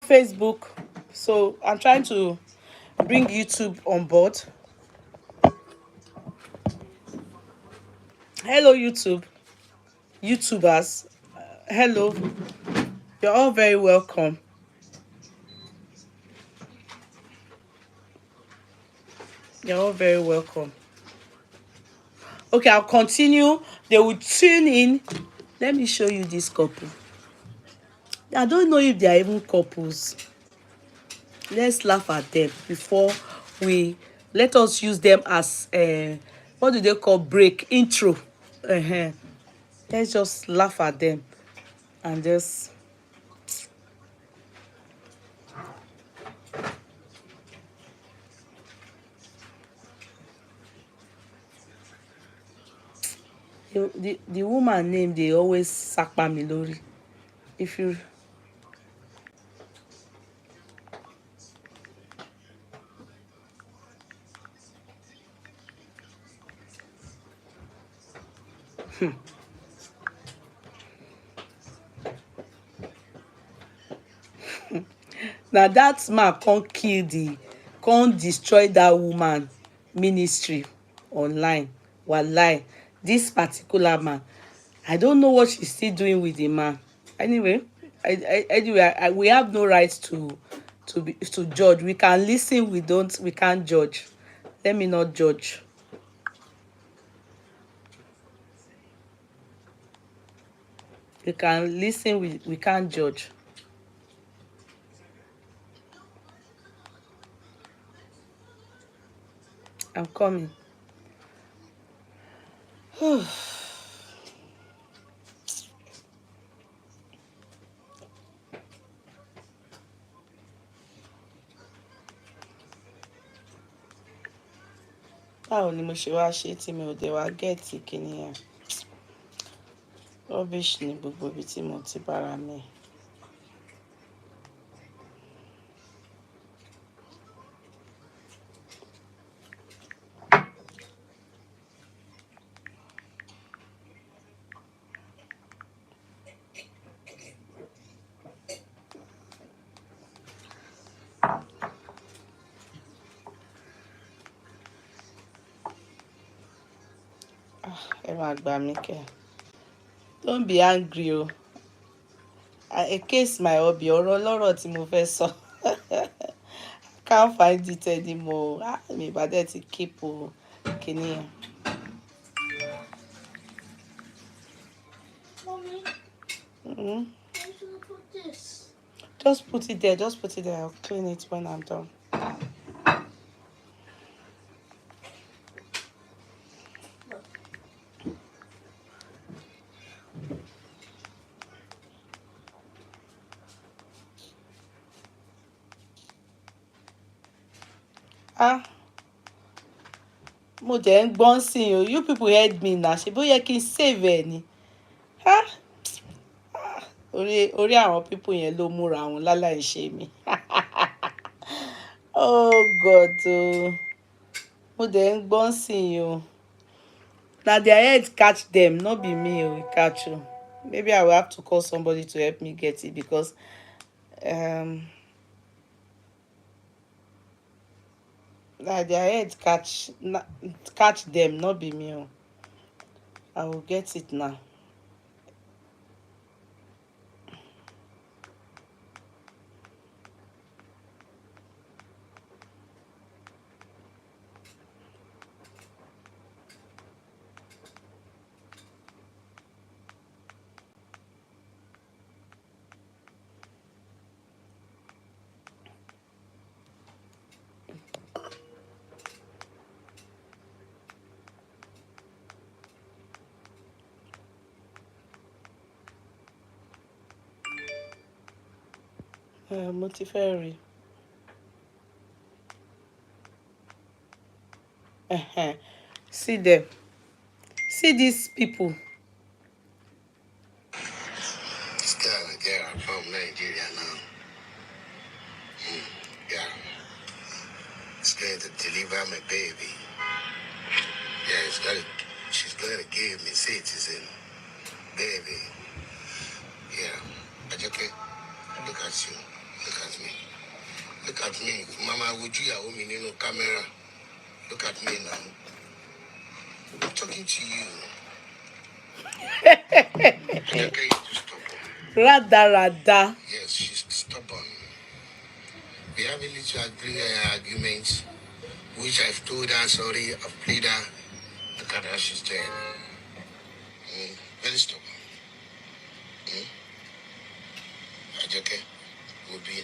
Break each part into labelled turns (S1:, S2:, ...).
S1: Facebook. So I'm trying to bring YouTube on board. Hello, YouTubers. Hello, you're all very welcome. You're all very welcome. Okay, I'll continue. They will tune in. Let me show you this couple. I don't know if they are even couples. Let's laugh at them before we let us use them as what do they call break intro. Let's just laugh at them and just the woman name they always sapa me lori. If you now that man can't destroy that woman ministry online. Wallahi, this particular man, I don't know what she's still doing with the man. Anyway, we have no right to judge. We can listen, we can't judge. Let me not judge. We can listen, we can't judge. I'm coming. Báwo ni mo ṣe wá ṣe tí mi ò dé wá gẹ́ẹ̀tì kìíní yẹn? Rubbish ni gbogbo ibi tí mo ti bára mi. Ẹ máa gbà mí kẹ́. Don't be angry o. A case my hobby ọ̀rọ̀ lọ́rọ̀ tí mo fẹ́ sọ. Can't find it anymore. Mi bá dẹ̀ ti keep o kìíní yẹn.
S2: Mommy,
S1: Mm-hmm.
S2: where should I put this?
S1: Just put it there. Just put it there. I'll clean it when I'm done. Mo dẹ̀ ń gbọ́n sí i o. You people heard me na. Ṣé bó yẹ kí n save ẹ ni? Orí àwọn people yẹn ló múra wọn láláì ṣe mi. Oh God o. Mo dẹ̀ ń gbọ́n sí i o. Na their head catch them, no be me o, e catch o. Maybe I will have to call somebody to help me get it because na their head catch them, no be me o. I will get it now. Mo ti fẹ́ rí. See them. See these people.
S3: This girl from Nigeria now. Yeah. It's going to deliver my baby. Yeah, she's going to give me citizen. Baby. Yeah. But okay. Look at you. Look at me. Look at me. Mama, would you have me in no camera? Look at me now. I'm talking to you. Okay, you to stubborn.
S1: Rada.
S3: Yes, she's stubborn. We have a little argument, which I've told her, sorry, I've played her. Look at her, she's dead. Very stubborn. Okay, will be.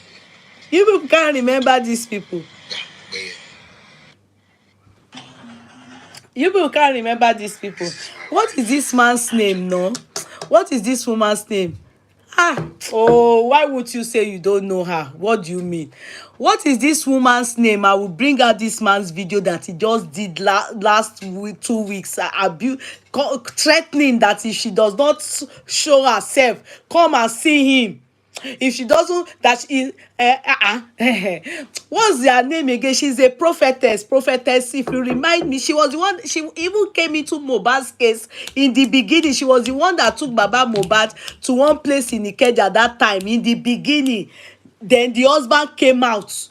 S1: You people can't remember these people.
S3: Yeah, but yeah.
S1: You people can't remember these people. What is this man's name, no? What is this woman's name? Why would you say you don't know her? What do you mean? What is this woman's name? I will bring out this man's video that he just did last week, 2 weeks, threatening that if she does not show herself, come and see him. If she doesn't, that she what's their name again? She's a prophetess. If you remind me, she was the one, she even came into Mohbad's case in the beginning. She was the one that took Baba Mohbad to one place in Ikeja that time in the beginning. Then the husband came out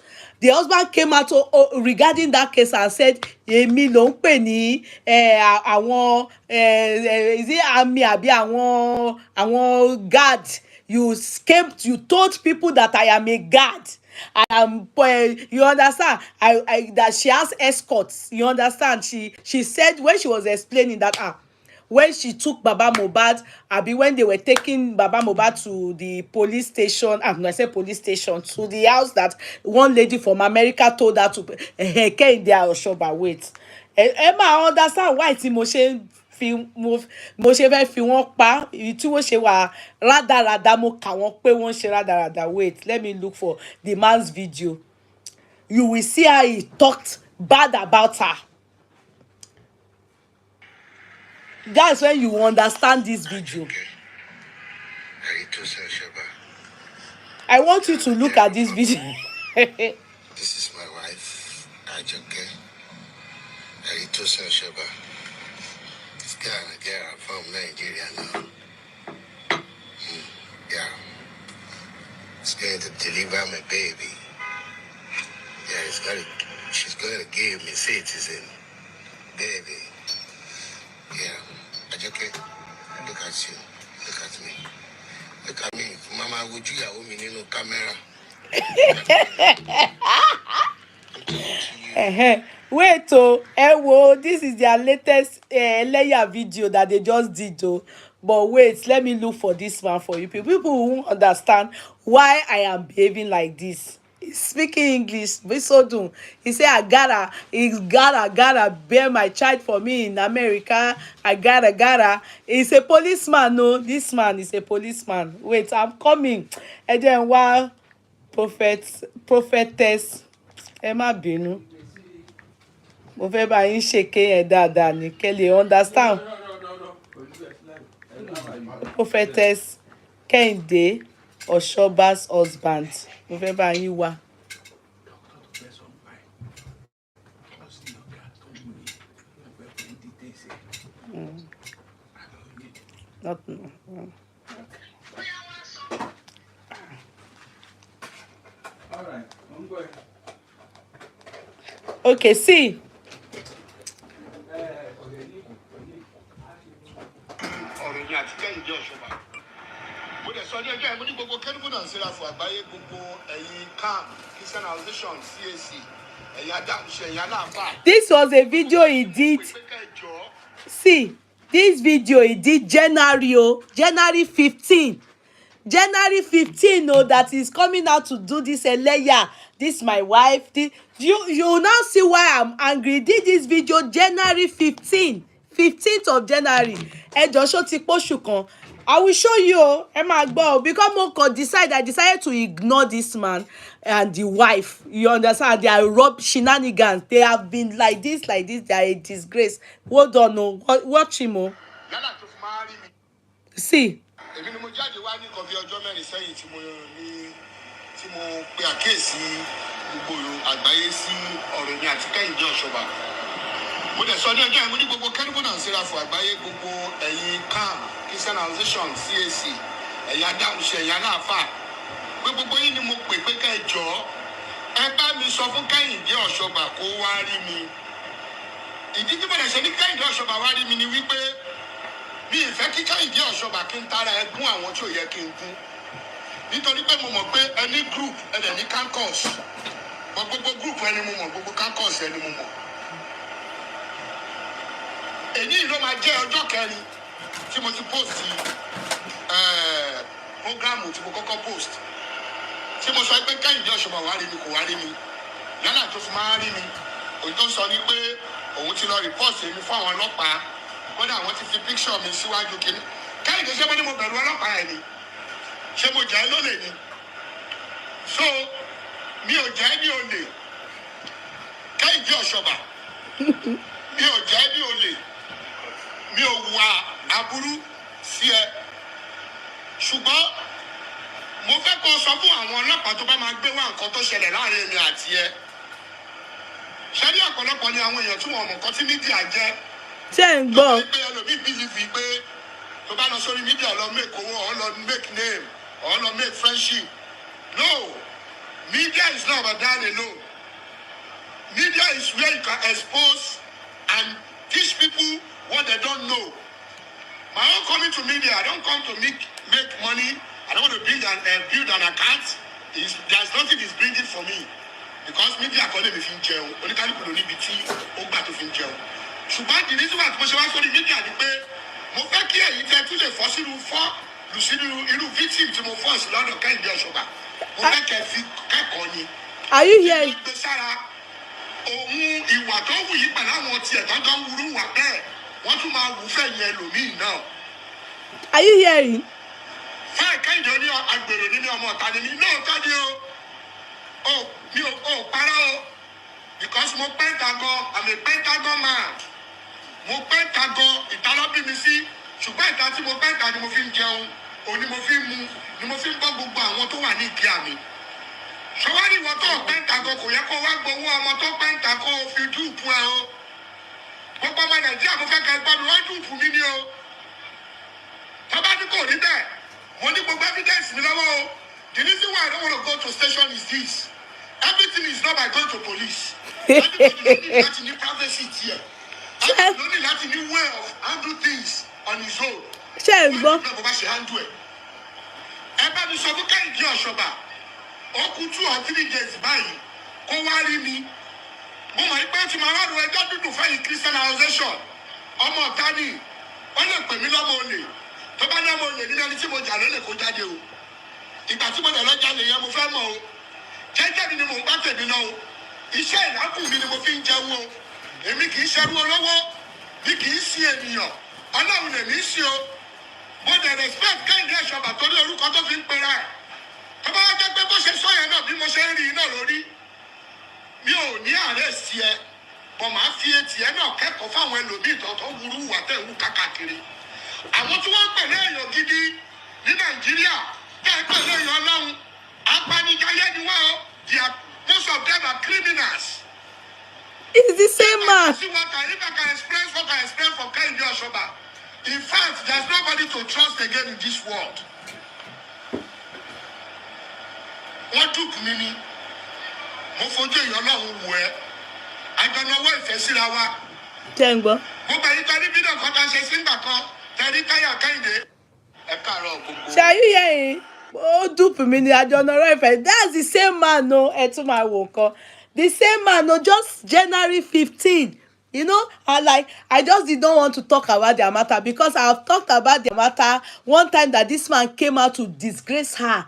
S1: regarding that case and said, èmi ló ń pè ní àwọn is it army àbí àwọn guard. You told people that I am a guard. I am, you understand? That she has escorts. You understand? She said when she was explaining that when she took Baba Mohbad, when they were taking Baba Mohbad to the police station, no, I said police station, to the house that one lady from America told her to Kehinde Oshoba, wait. Emma understand why tí mo ṣe fẹ́ fi wọ́n pa, tí wọ́n ṣe wà rádaràda, mo kà wọ́n pé wọ́n ṣe rádaràda. Wait, let me look for the man's video. You will see how he talked bad about her. That's when you understand this video. I want you to look at this video.
S3: This is my wife, Ajoke. This girl from Nigeria now. Yeah. It's going to deliver my baby. Yeah, she's going to give me citizen. Baby. Yeah. Ajoke, look at you. Look at me. Look at me. Mama, would you have me in no camera?
S1: Wait, this is their latest layer video that they just did, but wait, let me look for this one for you people who won't understand why I am behaving like this. He's speaking English, but so do. He say I gotta bear my child for me in America. I gotta. He's a policeman, no. This man is a policeman. Wait, I'm coming. And then while prophetess Emma Binu. Mo fẹ́ bá yín ṣèké yẹn dáadáa ní kẹ́ understand. Prophetess Kehinde Oshoba's husband. Mo fẹ́ bá yín wá. Okay, see. This was a video he did. See, this video he did January 15. January 15, that is coming out to do this Eleya. This my wife. You now see why I'm angry. Did this video January 15th of January. Joshua ti poṣù kan. I will show you. Because I decided to ignore this man and the wife. You understand? They are shenanigans. They have been like this. They are a disgrace. Hold on, watch him. See.
S3: sọ fún Kẹ́hìndé Ọ̀ṣọ́bà kó wá rí mi. Ìdí tí mo lè ṣe ní Kẹ́hìndé Ọ̀ṣọ́bà wá rí mi ni wípé mi ìfẹ́ kí Kẹ́hìndé Ọ̀ṣọ́bà kí n tara ẹgún àwọn tí ò yẹ kí n gún. Nítorí pé mo mọ̀ pé ẹni group ẹ̀dẹ̀ ní cancus. Gbogbo group ẹni mo mọ̀, gbogbo cancus ẹni mo mọ̀. Èyí ló máa jẹ́ ọjọ́ kẹrin tí mo ti post programu tí mo kọ́kọ́ post. Tí mo sọ pé Kẹ́hìndé Ọ̀ṣọ́bà wá rí mi kò wá rí mi. Yálà tó fi máa rí mi. Òyìn tó sọ ni pé òun ti lọ report èmi fún àwọn ọlọ́pàá. Kódà àwọn ti fi picture mi síwájú kìíní. Kẹ́hìndé ṣé mo ní mo bẹ̀rù ọlọ́pàá ẹ̀ ni? Ṣé mo jẹ́ lólè ni? So mi ò jẹ́ ní olè. Kẹ́hìndé Ọ̀ṣọ́bà mi ò jẹ́ ní olè. Mi ò wà aburú sí ẹ. Ṣùgbọ́n mo fẹ́ kó sọ fún àwọn ọlọ́pàá tó bá máa gbé wá nǹkan tó ṣẹlẹ̀ láàrin èmi àti ẹ. Ṣé ní ọ̀pọ̀lọpọ̀ ni àwọn èèyàn tí wọ́n mọ̀ nǹkan tí mídíà jẹ́?
S1: Ṣé ń gbọ́?
S3: Tó pé ẹlòmíì bílíìfì pé tó bá lọ sórí mídíà lọ make owó or lọ make name or lọ make friendship. No, media is not about that alone. Media is where you can expose and teach people what they don't know. My own coming to media, I don't come to make money. I don't want to build an account. There's nothing is bringing for me. Because media kọ́ lè mi fi ń jẹun. Oníkálùkù ló níbi tí ó gbà tó fi ń jẹun. Ṣùgbọ́n ìdí tí mo ṣe wá sórí media ni pé mo fẹ́ kí èyí tẹ́ tún lè fọ́ sínú irú victim tí mo fọ́ sí lọ́dọ̀ Kẹ́hìndé Ọ̀ṣọ́bà. Mo fẹ́ kẹ́ fi kẹ́kọ̀ọ́ ni.
S1: Are you here?
S3: Ìgbà gbé sára òun ìwà tó wù yí pẹ̀lú àwọn tiẹ̀ tó ń dán wúrú wà bẹ́ẹ̀. Wọ́n tún máa wù fẹ́ yẹn lòmíì náà.
S1: Are you hearing?
S3: Fáì Kẹ́hìndé oní agbèrò nínú ọmọ ọ̀tá ni mí. Lóòótọ́ ni o. Mi ò parọ́ o. Because mo Pentagon, I'm a Pentagon man. Mo Pentagon, ìta ló bí mi sí. Ṣùgbọ́n ìta tí mo Pentagon ni mo fi ń jẹun. Òun ni mo fi ń mu. Ni mo fi ń bọ́ gbogbo àwọn tó wà ní ìkíyà mi. Ṣọwárí ìwọ tó Pentagon kò yẹ kó wá gbowó ọmọ tó Pentagon fi dúùpù ẹ o. Gbogbo ọmọ Nàìjíríà mo fẹ́ kẹ́ gbọ́ mi wọ́n dúùpù mi ni o. Tọ́ba ní kò rí bẹ́ẹ̀. Mo ní gbogbo evidence mi lọ́wọ́ o. The reason why I don't want to go to station is this. Everything is not by going to police. Everybody need láti ní privacy here. Everybody need láti ní way of handle things on his own.
S1: Ṣé ń gbọ́?
S3: Bó bá ṣe handle ẹ̀. Ẹ bá mi sọ fún Kẹ́hìndé Ọ̀ṣọ́bà. Ó kú 2 or 3 days báyìí. Kó wá rí mi. Mo mọ̀ pé tí màá wá ro ẹjọ́ dúdú fẹ́yìn Christian Association. Ọmọ ọ̀tá ni. Wọ́n lè pè mí lọ́mọ olè. Tó bá ní ọmọ olè nínú ẹni tí mo jà lólè kó jáde o. Ìgbà tí mo dẹ̀ lọ jalè yẹn mo fẹ́ mọ̀ o. Jẹ́jẹ́ mi ni mò ń bá tèmi náà o. Iṣẹ́ ìlákùn mi ni mo fi ń jẹun o. Èmi kì í ṣerú olówó. Mi kì í sí ènìyàn. Ọlọ́run lèmi sí o. Mo dẹ̀ respect Kẹ́hìndé Ọ̀ṣọ́bà torí orúkọ tó fi ń pera ẹ̀. Tó bá wá jẹ́ pé bó ṣe sọ yẹn náà bí mo ṣe ń rí iná lórí. Mi ò ní àárẹ̀ sí ẹ. Bọ̀ máa fi etí ẹ náà kẹ́kọ̀ọ́ fáwọn ẹlòmíì tó wúrú wà tẹ̀ wú kákàkiri. Àwọn tí wọ́n pẹ̀lú èèyàn gidi ní Nàìjíríà tẹ́ ẹ pẹ̀lú èèyàn Ọlọ́run. Apanijayé ni wọ́n o. Most of them are criminals.
S1: It's the same man.
S3: If I can explain what I explain for Kẹ́hìndé Ọ̀ṣọ́bà. In fact, there's nobody to trust again in this world. Wọ́n dùkú mi ni. Mo fojú èèyàn Ọlọ́run wò ẹ́. Àjọ̀nàwó ìfẹ́ síra wa.
S1: Ṣé ń gbọ́?
S3: Mo gbà yín tẹ́lí fídíò kan tá a ṣe sígbà kan. Tẹ́lí táyà Kẹ́hìndé. Ẹ káàárọ̀ gbogbo.
S1: Ṣé are you hearing? Ó dùpù mi ni Àjọ̀nàrọ̀ ìfẹ́. That's the same man no. Ẹ tún máa wò nǹkan. The same man no. Just January 15. You know, I just didn't want to talk about their matter because I've talked about their matter one time that this man came out to disgrace her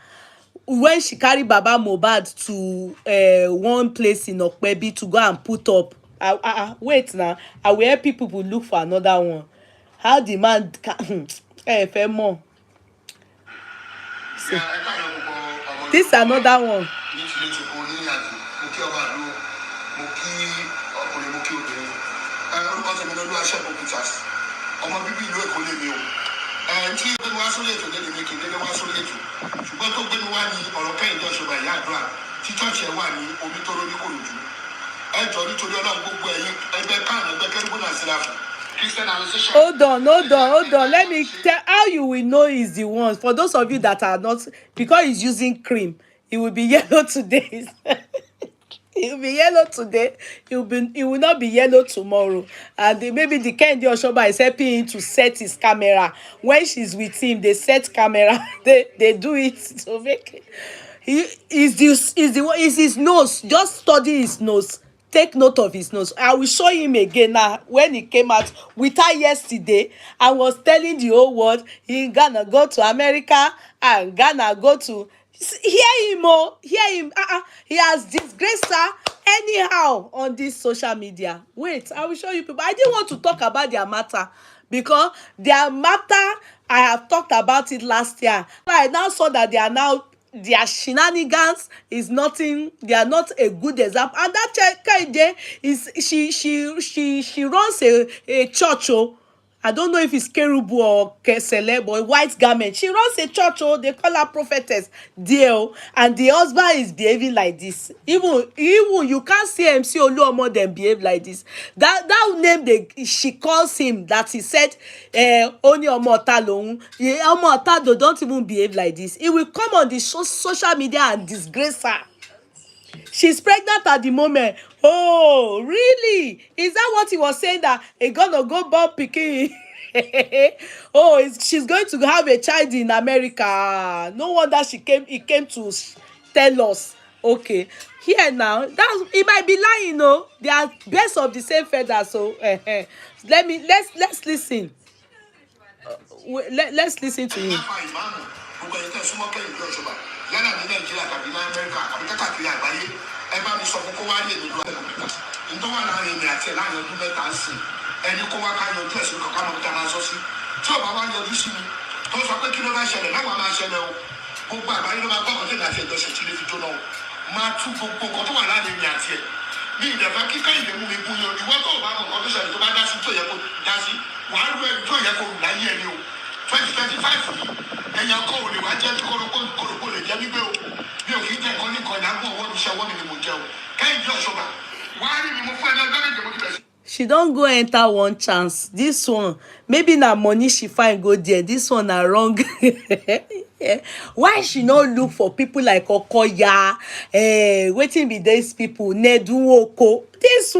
S1: when she carried Baba Mohbad to one place in Okpebi to go and put up. Wait now, I will help people to look for another one. How the man fẹ́ mọ̀. This another one.
S3: Ọmọ bíbí ìlú Èkó lè mi o. Tí ó gbé wá sórí ètò lẹ́nu mi kì í dédé wá sórí ètò. Ṣùgbọ́n tó gbé wá ní ọ̀rọ̀ Kẹ́hìndé Ọ̀ṣọ́bà ìyá àdúrà tí chọ́ọ̀chì ẹ̀ wà ní Omítóró ní Kòròdú. Ẹ jọ nítorí Ọlọ́run gbogbo ẹ̀yin ẹgbẹ́ káàmù ẹgbẹ́ kẹ́rìbó náà síra fún. Christian Association. Hold
S1: on. Let me tell how you will know he's the one. For those of you that are not, because he's using cream, it will be yellow today. He'll be yellow today. He will not be yellow tomorrow. And maybe the Kehinde Oshoba is helping him to set his camera. When she's with him, they set camera. They do it to make it. Is his nose. Just study his nose. Take note of his nose. I will show him again now. When he came out with her yesterday, I was telling the whole world he gonna go to America and gonna go to. Hear him, oh, hear him. He has disgraced her anyhow on this social media. Wait, I will show you people. I didn't want to talk about their matter because their matter, I have talked about it last year. I now saw that they are now, their shenanigans is nothing. They are not a good example. And that Kehinde is she runs a church. Oh, I don't know if it's Kerubu or Celeb or white garment. She runs a church. Oh, they call her prophetess deal, and the husband is behaving like this. Even you can't see MC Oluomo them behave like this. That name she calls him, that he said only Omo Ota lohun. Omo Ota don't even behave like this. He will come on the social media and disgrace her. She's pregnant at the moment. Oh, really? Is that what he was saying, that he gonna go born pikin? Oh, she's going to have a child in America. No wonder he came to tell us. Okay, here now, he might be lying. No, they are birds of the same feather. So let's listen. Let's listen to him.
S3: Yálà ní Nàìjíríà tàbí ní Amẹ́ríkà àbí káàkiri àgbáyé, ẹ bá mi sọ fún kó wá rí èmi lọ́wọ́ Amẹ́ríkà. Nítorí wà láàrin èmi àti ẹ̀ láàrin ọdún mẹ́ta ń sìn, ẹni kó wá ká yanjú ẹ̀sìn kankan mọ́ bí a máa sọ sí. Tí ọba wá yanjú sí mi, tó sọ pé kí ló máa ṣẹlẹ̀, mẹ́wàá máa ṣẹlẹ̀ o. Gbogbo àgbáyé ló máa gbọ́ ọ̀kọ́ tèmi àti ẹ̀jọ́ ṣe tí ilé fi jóná o. Máa tú gbogbo nǹkan tó wà láàrin èmi àti ẹ̀. Bí ìdẹ̀fẹ́ kíkẹ́ ìdè mú mi búyan, ìwọ tó bá mọ̀ nǹkan tó ṣẹlẹ̀ tó bá dá sí tó yẹ kó dá sí, wàá rú ẹni tó yẹ kó rù láyé ẹni o. 2025 yìí, ẹ̀yàn kọ́ ò lè wá jẹ́ kórópó lè jẹ́ nígbẹ́ o. Mi ò kì í jẹ́ nǹkan ní nǹkan ìdágbọ́n ọwọ́ mi ṣe ọwọ́ mi ni mo jẹ́ o. Kehinde Oshoba, wàá rí mi mo fún ẹni ọjọ́ méje mo ti bẹ̀rẹ̀ sí.
S1: She don go enter one chance. This one, maybe na money she find go there. This one na wrong. Yeah. Why she no look for people like Okoya? Wetin be these people? Neduoko. This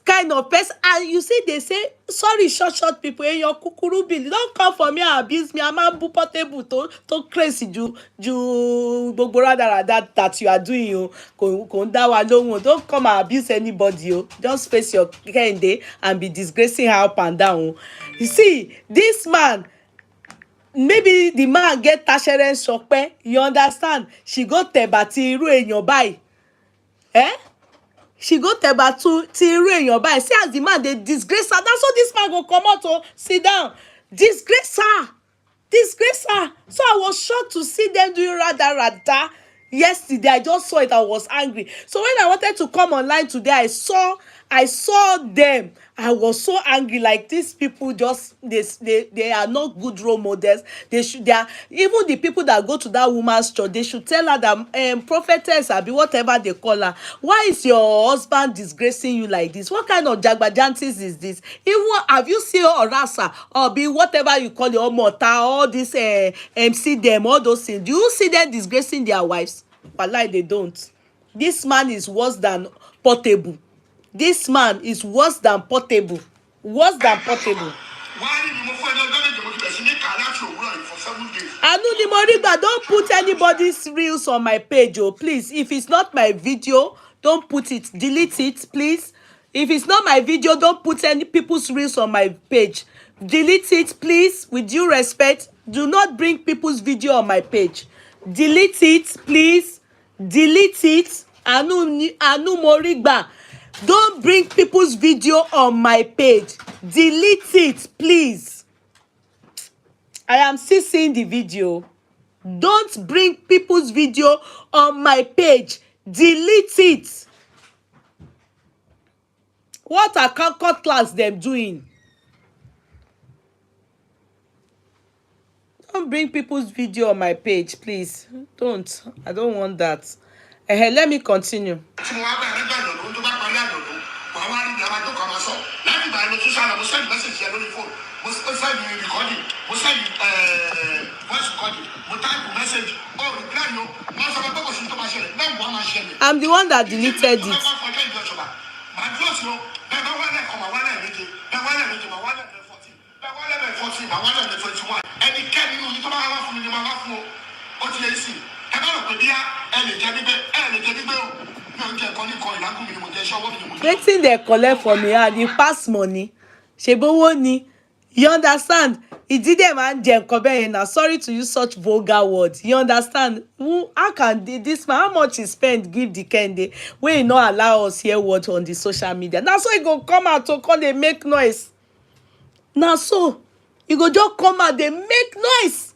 S1: kind of person. And you see, they say, sorry, short people. Hey, your kukuru bill. Don't come for me and abuse me. I'm a portable to crazy ju gbogbo that you are doing. You don't come and abuse anybody. You just face your Kehinde and be disgracing her up and down. You see, this man. Maybe the man get tashere sope, you understand? She go teba ti iru èèyàn báyìí. She go teba ti iru èèyàn báyìí. See as the man dey disgrace her. That's how this man go come out to sit down. Disgrace her. So I was shocked to see them doing rada. Yesterday, I just saw it. I was angry. So when I wanted to come online today, I saw them. I was so angry. Like, these people just they are not good role models. They are even the people that go to that woman's church. They should tell her that prophetess or be whatever they call her. Why is your husband disgracing you like this? What kind of jagbajantis is this? Even have you seen Orasa or be whatever you call your Omota, all this MC them, all those things? Do you see them disgracing their wives? Wallahi, they don't. This man is worse than Portable. This man is worse than Portable. Worse than Portable. Anuni Moriba, don't put anybody's reels on my page, oh, please. If it's not my video, don't put it. Delete it, please. If it's not my video, don't put any people's reels on my page. Delete it, please. With due respect, do not bring people's video on my page. Delete it, please. Delete it. Anu Moriba. Don't bring people's video on my page. Delete it, please. I am still seeing the video. Don't bring people's video on my page. Delete it. What are cutlass them doing? Don't bring people's video on my page, please. Don't. I don't want that. Let me continue. I'm the one that deleted it. Wetin they collect from me and you pass money. Shebowo ni. You understand? He didn't man jẹ nǹkan bẹ́ẹ̀ yẹn na. Sorry to use such vulgar words. You understand? How can this man, how much he spend give the Kende wey he not allow us hear word on the social media? Na so he go come out to come dey make noise. Na so he go just come out dey make noise.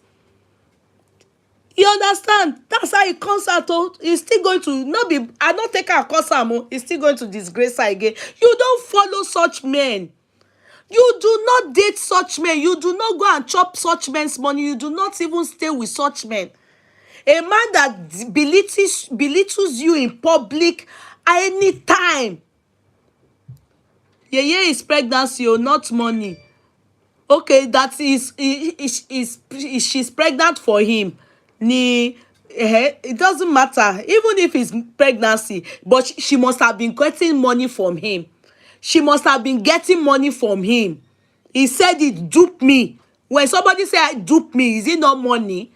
S1: You understand? That's how he comes out. He's still going to not be. I don't take her cause am. He's still going to disgrace her again. You don't follow such men. You do not date such men. You do not go and chop such men's money. You do not even stay with such men. A man that belittles you in public anytime. Yeye is pregnancy or not money. Okay, that is she's pregnant for him. It doesn't matter. Even if it's pregnancy, but she must have been getting money from him. She must have been getting money from him. He said it dupe me. When somebody say dupe me, is it not money?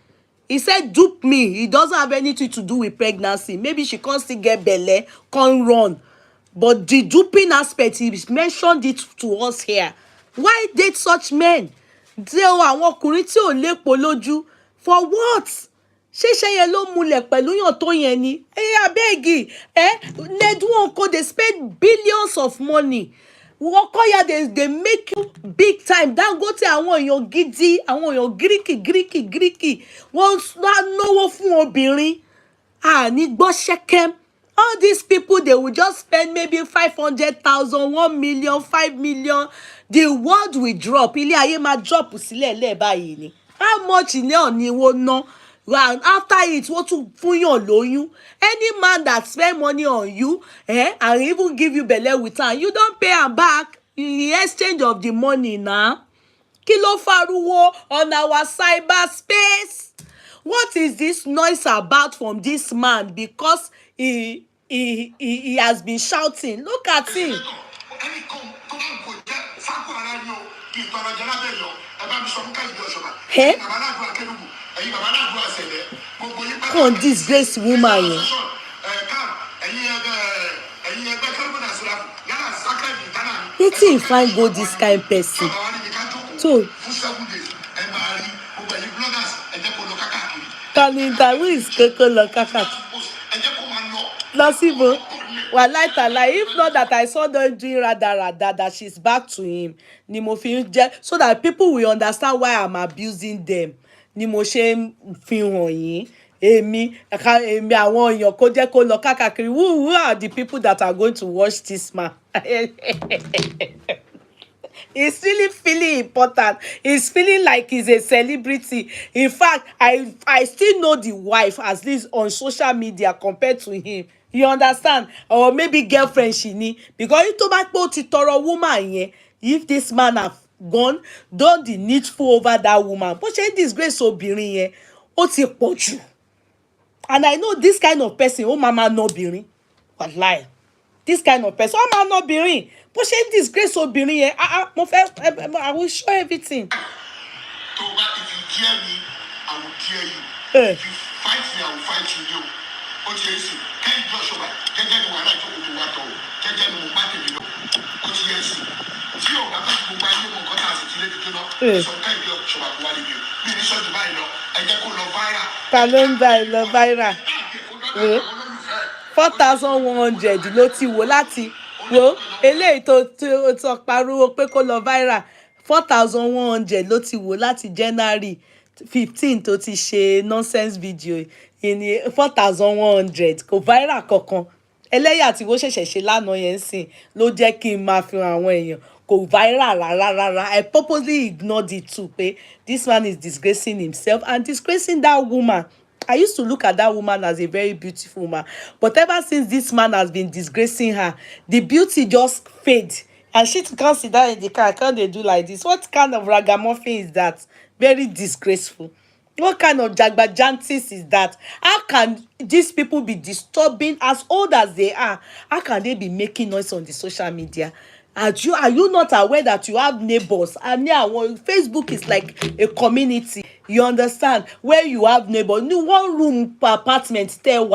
S1: He said dupe me. It doesn't have anything to do with pregnancy. Maybe she can't still get belle, can't run. But the duping aspect, he mentioned it to us here. Why date such men? Àwọn ọkùnrin tí ò lépo lójú. For what? Ṣé yẹn ló múlẹ̀ pẹ̀lú yàn tó yẹn ni? Abeg, Nedwonko, they spend billions of money. Wokoya, they make you big time. Dangote àwọn èèyàn gidi, àwọn èèyàn gíríkì. Wọ́n náwó fún obìnrin. Ní gbọ́ ṣẹ́kẹ́m. All these people, they will just spend maybe 500,000, 1 million, 5 million. The world will drop. Ilé ayé máa drop sílẹ̀ lẹ́ẹ̀ báyìí ni. How much ilé ọ̀ni wo ná? And after it, wọ́n tún fún yàn lóyún. Any man that spend money on you, and even give you belle with her, you don't pay am back in exchange of the money now. Kí ló fariwo on our cyberspace? What is this noise about from this man? Because he has been shouting. Look at him. Hey? Come on, disgrace woman. Wetin you find go this kind person? So, who is Koko Lokakaki? Nasibo, if not that I saw them doing rather that she's back to him, ni mo fi so that people will understand why I'm abusing them. Ni mo ṣe fi hàn yín. Èmi àwọn èèyàn kó jẹ́ kó lọ káàkiri. Who are the people that are going to watch this man? He's really feeling important. He's feeling like he's a celebrity. In fact, I still know the wife as this on social media compared to him. You understand? Or maybe girlfriend she need. Because if tobacco ti tọrọ woman yẹn, if this man have gone, done the needful over that woman. But she disgrace obìnrin yẹn, ó ti pọ̀ jù. And I know this kind of person, mama no birin. Wallahi. This kind of person, mama no birin. But she disgrace obìnrin yẹn. I will show everything.
S3: If you dare me, I will dare you. If you fight me, I will fight you. Can't brush over.
S1: Viral. 4,100 ló ti wò láti wo eléyìí tó pariwo pé kó lọ viral. 4,100 ló ti wò láti January 15 tó ti ṣe nonsense video in 4,100 kò viral kankan. Ẹlẹ́yà tí wọ́n ṣẹ̀ṣẹ̀ ṣe lánàá yẹn sìn ló jẹ́ kí n máa fi hàn àwọn èèyàn kò viral rárá. I purposely ignored it too pé this man is disgracing himself and disgracing that woman. I used to look at that woman as a very beautiful woman, but ever since this man has been disgracing her, the beauty just fades. And she can't sit down in the car. Can't they do like this? What kind of ragamuffin is that? Very disgraceful. What kind of jagbajantis is that? How can these people be disturbing as old as they are? How can they be making noise on the social media? Are you not aware that you have neighbors? And yeah, well, Facebook is like a community. You understand? Where you have neighbors. No one room per apartment. You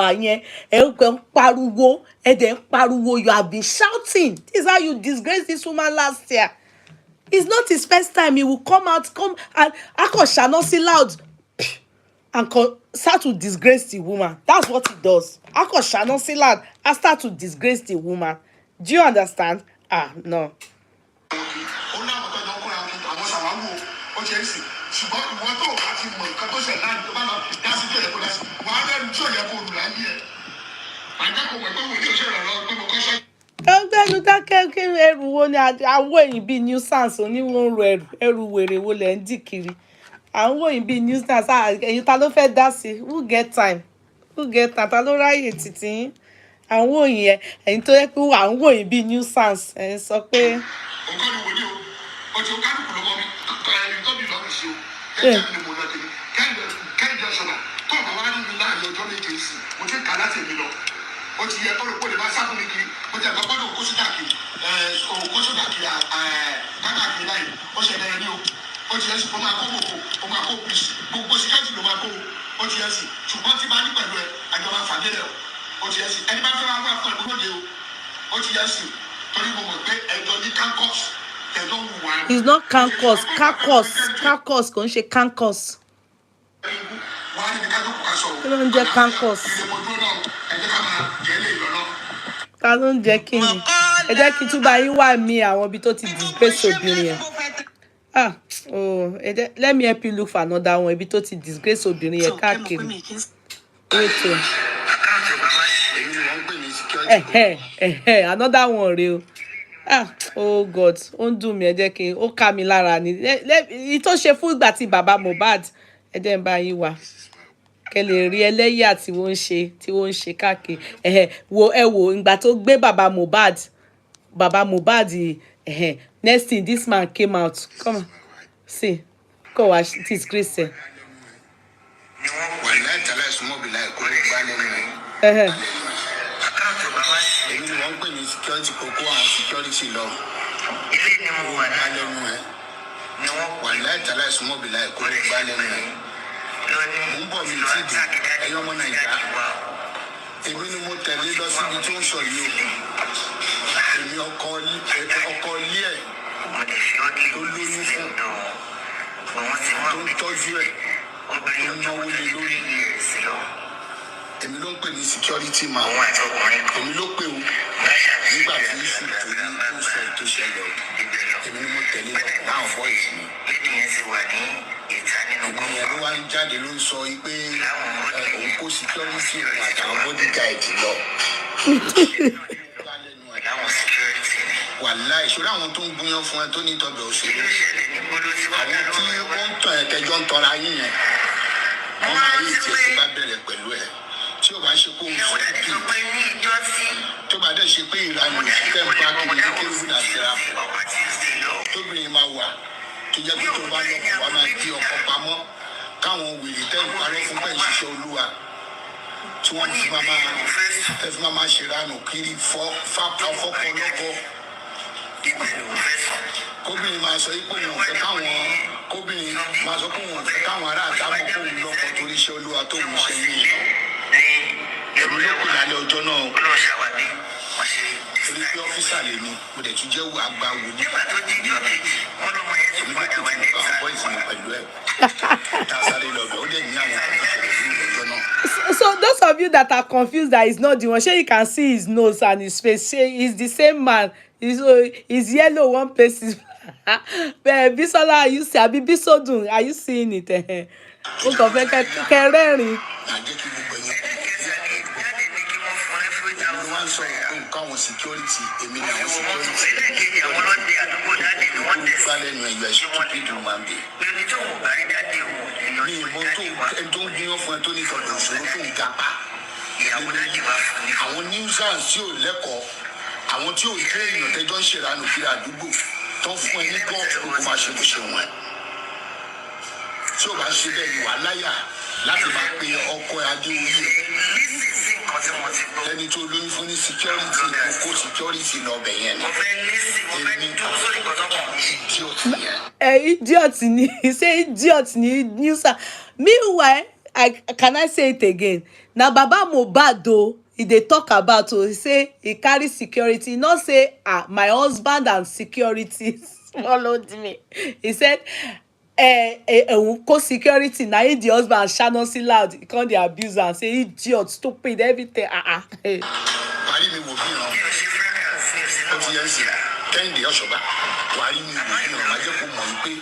S1: have been shouting. This is how you disgrace this woman last year. It's not his first time. He will come and Ako shall not see loud and start to disgrace the woman. That's what he does. Ako shall not see loud and start to disgrace the woman. Do you understand? No. Ẹgbẹ́nu dákẹ́ kí ẹrù wo ni àwọ̀ èyí bíi nuisance oníwọ̀n ro ẹrù wèrè wo lẹ̀ ń dì kiri. Àwọn òyìn bíi nuisance ẹ̀yin ta ló fẹ́ dá sí? Who get time? Ta ló ráyè títí yín? Àwọn òyìn yẹn ẹ̀yin tó yẹ pé àwọn òyìn bíi nuisance ẹ̀ ń sọ pé.
S3: Ó ti yẹ kó lè kó lè máa sábà mi kiri ó ti àgbàgbọ́ náà kó sí dàkiri kó sí dàkiri káàkiri báyìí ó ṣe ẹ̀rẹ́ ní o ó ti yẹ sí kó máa kó mòkó ó máa kó bíìsì gbogbo síkẹ́ẹ̀tì ló máa kó ó ti yẹ sí ṣùgbọ́n tí bá ní pẹ̀lú ẹ̀ àjọ máa fà délẹ̀ ó ti yẹ sí ẹni bá fẹ́ wá fún ẹ̀kọ́ lóde o ó ti yẹ sí torí mo mọ̀ pé ẹjọ́ ní kankos ẹjọ́ wù wá.
S1: It's not kankos kò ń ṣe kankos. Kí ló ń jẹ́ kankos? Ta ló ń jẹ́ kí ni? Ẹ jẹ́ kí túbà yín wà mí àwọn ibi tó ti disgrace obìnrin yẹn. Let me help you look for another one ibi tó ti disgrace obìnrin yẹn káàkiri. Another one rèé o. Oh God, ó ń dùn mí ẹ jẹ́ kí ó ká mi lára ni. Èyí tó ṣe fún ìgbà tí bàbá Mohbad ẹ jẹ́ ń bá yín wá. Kẹ́ lè rí ẹlẹ́yà tí wọ́n ń ṣe káàkiri. Wo ìgbà tó gbé bàbá Mohbad next thing this man came out. Come on. See. Go watch this Christian.
S3: Èmi ni mo tẹ̀lé lọ síbi tó ń sọ yìí o. Èmi ọkọ ilé ẹ̀ tó lóyún fún tó ń tọ́jú ẹ̀ tó ń náwó lé lórí. Èmi ló ń pè ní security man. Èmi ló pè o nígbà tí ìsù tó ní tó sọ ètò ìṣẹ̀lẹ̀ èmi ni mo tẹ̀lé láwọn boys mi. Ìgbìyànjú ló wá ń jáde ló ń sọ pé òun kó security àtàwọn bodyguard lọ. Wàláì ìṣòro àwọn tó ń gúnyán fún ẹ tó ní ìtọ́jú òṣèlú. Àwọn tí wọ́n ń tàn ẹ̀ tẹ́jọ́ ń tọra yín yẹn. Wọ́n máa rí ìtì ẹ̀ tó bá bẹ̀rẹ̀ pẹ̀lú ẹ̀. Tí ó bá ṣe kó ń sọ kí tó bá dẹ̀ ṣe pé ìlànà ìṣẹ́ ń bá kiri ní kérúbù náà ṣe ra fún. Tóbìnrin máa wà tó jẹ́ pé tó bá lọ́kọ̀ wá máa di ọkọ̀ pamọ́ káwọn wèrè tẹ́ ń parọ́ fún bẹ́ẹ̀ ṣiṣẹ́ olúwa tí wọ́n fi máa ṣèrànù kiri fọ́pọ̀ lọ́kọ̀. Kóbìnrin máa sọ pé òun fẹ́ káwọn ará àtàwọn kó òun lọ́kọ̀ torí iṣẹ́ olúwa tó ń ṣe yìí. Èmi ló kù lálẹ́ ọjọ́ náà. Torí pé ọ́fíìsà lè mi, mo dẹ̀ tún jẹ́ àgbà wò ní pàtó ní ọ̀kejì. Wọ́n ló mọ yẹn ti padà wá ní ìta. Àwọn ìsìn pẹ̀lú ẹ̀. Tásáré lọ́bẹ̀, ó dẹ̀ ní àwọn àkọsílẹ̀ sí ọjọ́ náà.
S1: So those of you that are confused that he's not the one, you can see his nose and his face. He's the same man. He's yellow one place is Bisola, are you see? Abi Bisodun, are you seeing it? O kò fẹ́ kẹrẹ́rìn.
S3: Káwọn security èmi ni àwọn security àwọn ọlọ́dẹ àdúgbò dáadé ni wọ́n tẹ̀sí lẹ́nu ẹ̀yọ́ ẹ̀ṣin tó bí dùn máa ń bè. Ní tó wọ́n bá rí dáadé wọn ní ìbọn tó ń gbìyànjú fún ẹ tó ní ìtọ́jú òṣèlú tó ń gapá. Ìyàwó dáadé wà fún mi. Àwọn nuisance tí ò lẹ́kọ̀ọ́ àwọn tí ò jẹ́ èèyàn tẹ́jọ́ ń ṣèrànù kiri àdúgbò tó ń fún ẹ ní bọ́ọ̀lù kó máa ṣe bó ṣe wọ̀n ẹ̀. tí ó bá ṣe bẹ́ẹ̀ ni wà láyà láti máa pe ọkọ adé orí ẹ̀. ẹni tó lóyún fún ní security kókó security lọ́bẹ̀ yẹn ni. èmi idiot yẹn.
S1: Idiot ni say idiot ni newser. Meanwhile, can I say it again? Na Baba Mohbad o he dey talk about o. He say he carry security. He no say my husband and security followed me. He said co-security na him the husband shanon see loud. He come dey abuse am say idiot, stupid, everything.
S3: Parí mi wò bí ìran. Ó ti yẹn sìn. Kẹ́hìndé Ọ̀ṣọ́bà. Wàá rí mi wò bí ìran. Má jẹ́ kó mọ̀ wípé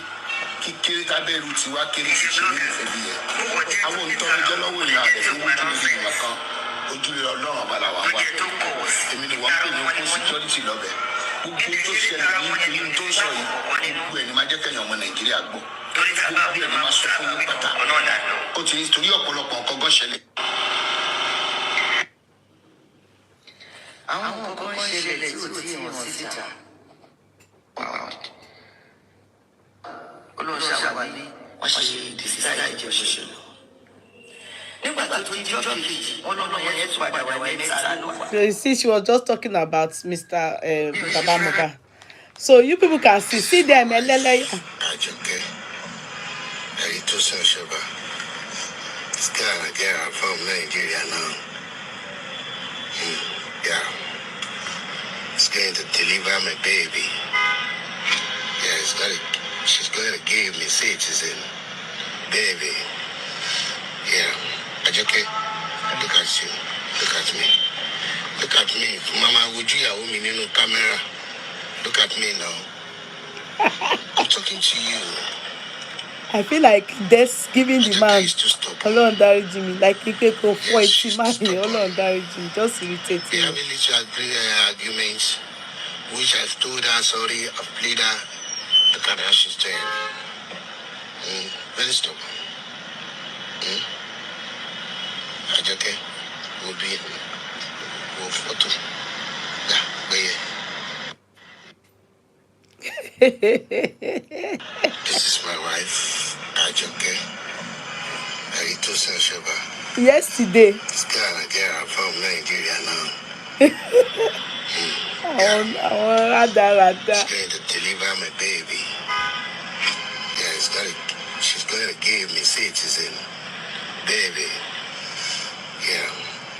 S3: kíkéré tábẹ́rù ti wá kéré sí ṣe ní ìfẹ́ bí yẹn. Àwọn olùtọ́jú jẹ́ lọ́wọ́ ìlà rẹ̀ fún ojú lórí ìgbà kan. Ojúlé Ọlọ́run àbàlà wà wá. Èmi ni wọ́n pè ní okun security lọ́bẹ̀. Gbogbo tó ṣẹlẹ̀ ní ìlú tó ń sọ yìí. Gbogbo ẹ̀ ni máa jẹ́ kẹ́yìn ọmọ Nàìjíríà gbọ́. Gbogbo ẹ̀ ni máa sọ fún yín pátá. Ó ti ní torí ọ̀pọ̀lọpọ̀ nǹkan gan ṣẹlẹ̀.
S2: Àwọn nǹkan ṣẹlẹ̀ tí ò tí ì mọ̀ síta. Olóòṣàwà ni wọ́n ṣe ìdísílẹ̀ ìjọ òṣèlú. Nígbà tó di ọjọ́ kejì, wọ́n lọ́nà yẹn tún padà wà ní mẹ́ta ló wà.
S1: You see, she was just talking about Mr. Baba Mohbad. So you people can see them.
S3: Àjọkẹ́, ẹ̀rí tó sàn ṣọba. This guy and girl are from Nigeria now. Yeah. He's going to deliver my baby. Yeah, she's going to give me citizen. Baby. Yeah. Ajoke, look at you. Look at me. Look at me. Mama, would you have me in the camera? Look at me now. I'm talking to you.
S1: I feel like that's giving the man Ọlọ́run dáríjì mi, like Ike ko fọ́ etí man yẹn, Ọlọ́run dáríjì mi, just irritating.
S3: We have a little argument, which I've told her sorry, I've played her. Look at how she's doing. Very stubborn. Ajoke, we'll photo. Yeah, but yeah. This is my wife, Ajoke. Arito Sanshaba.
S1: Yesterday.
S3: This girl and girl are from Nigeria now. She's going to deliver my baby. Yeah, she's going to give me citizen. Baby. Yeah.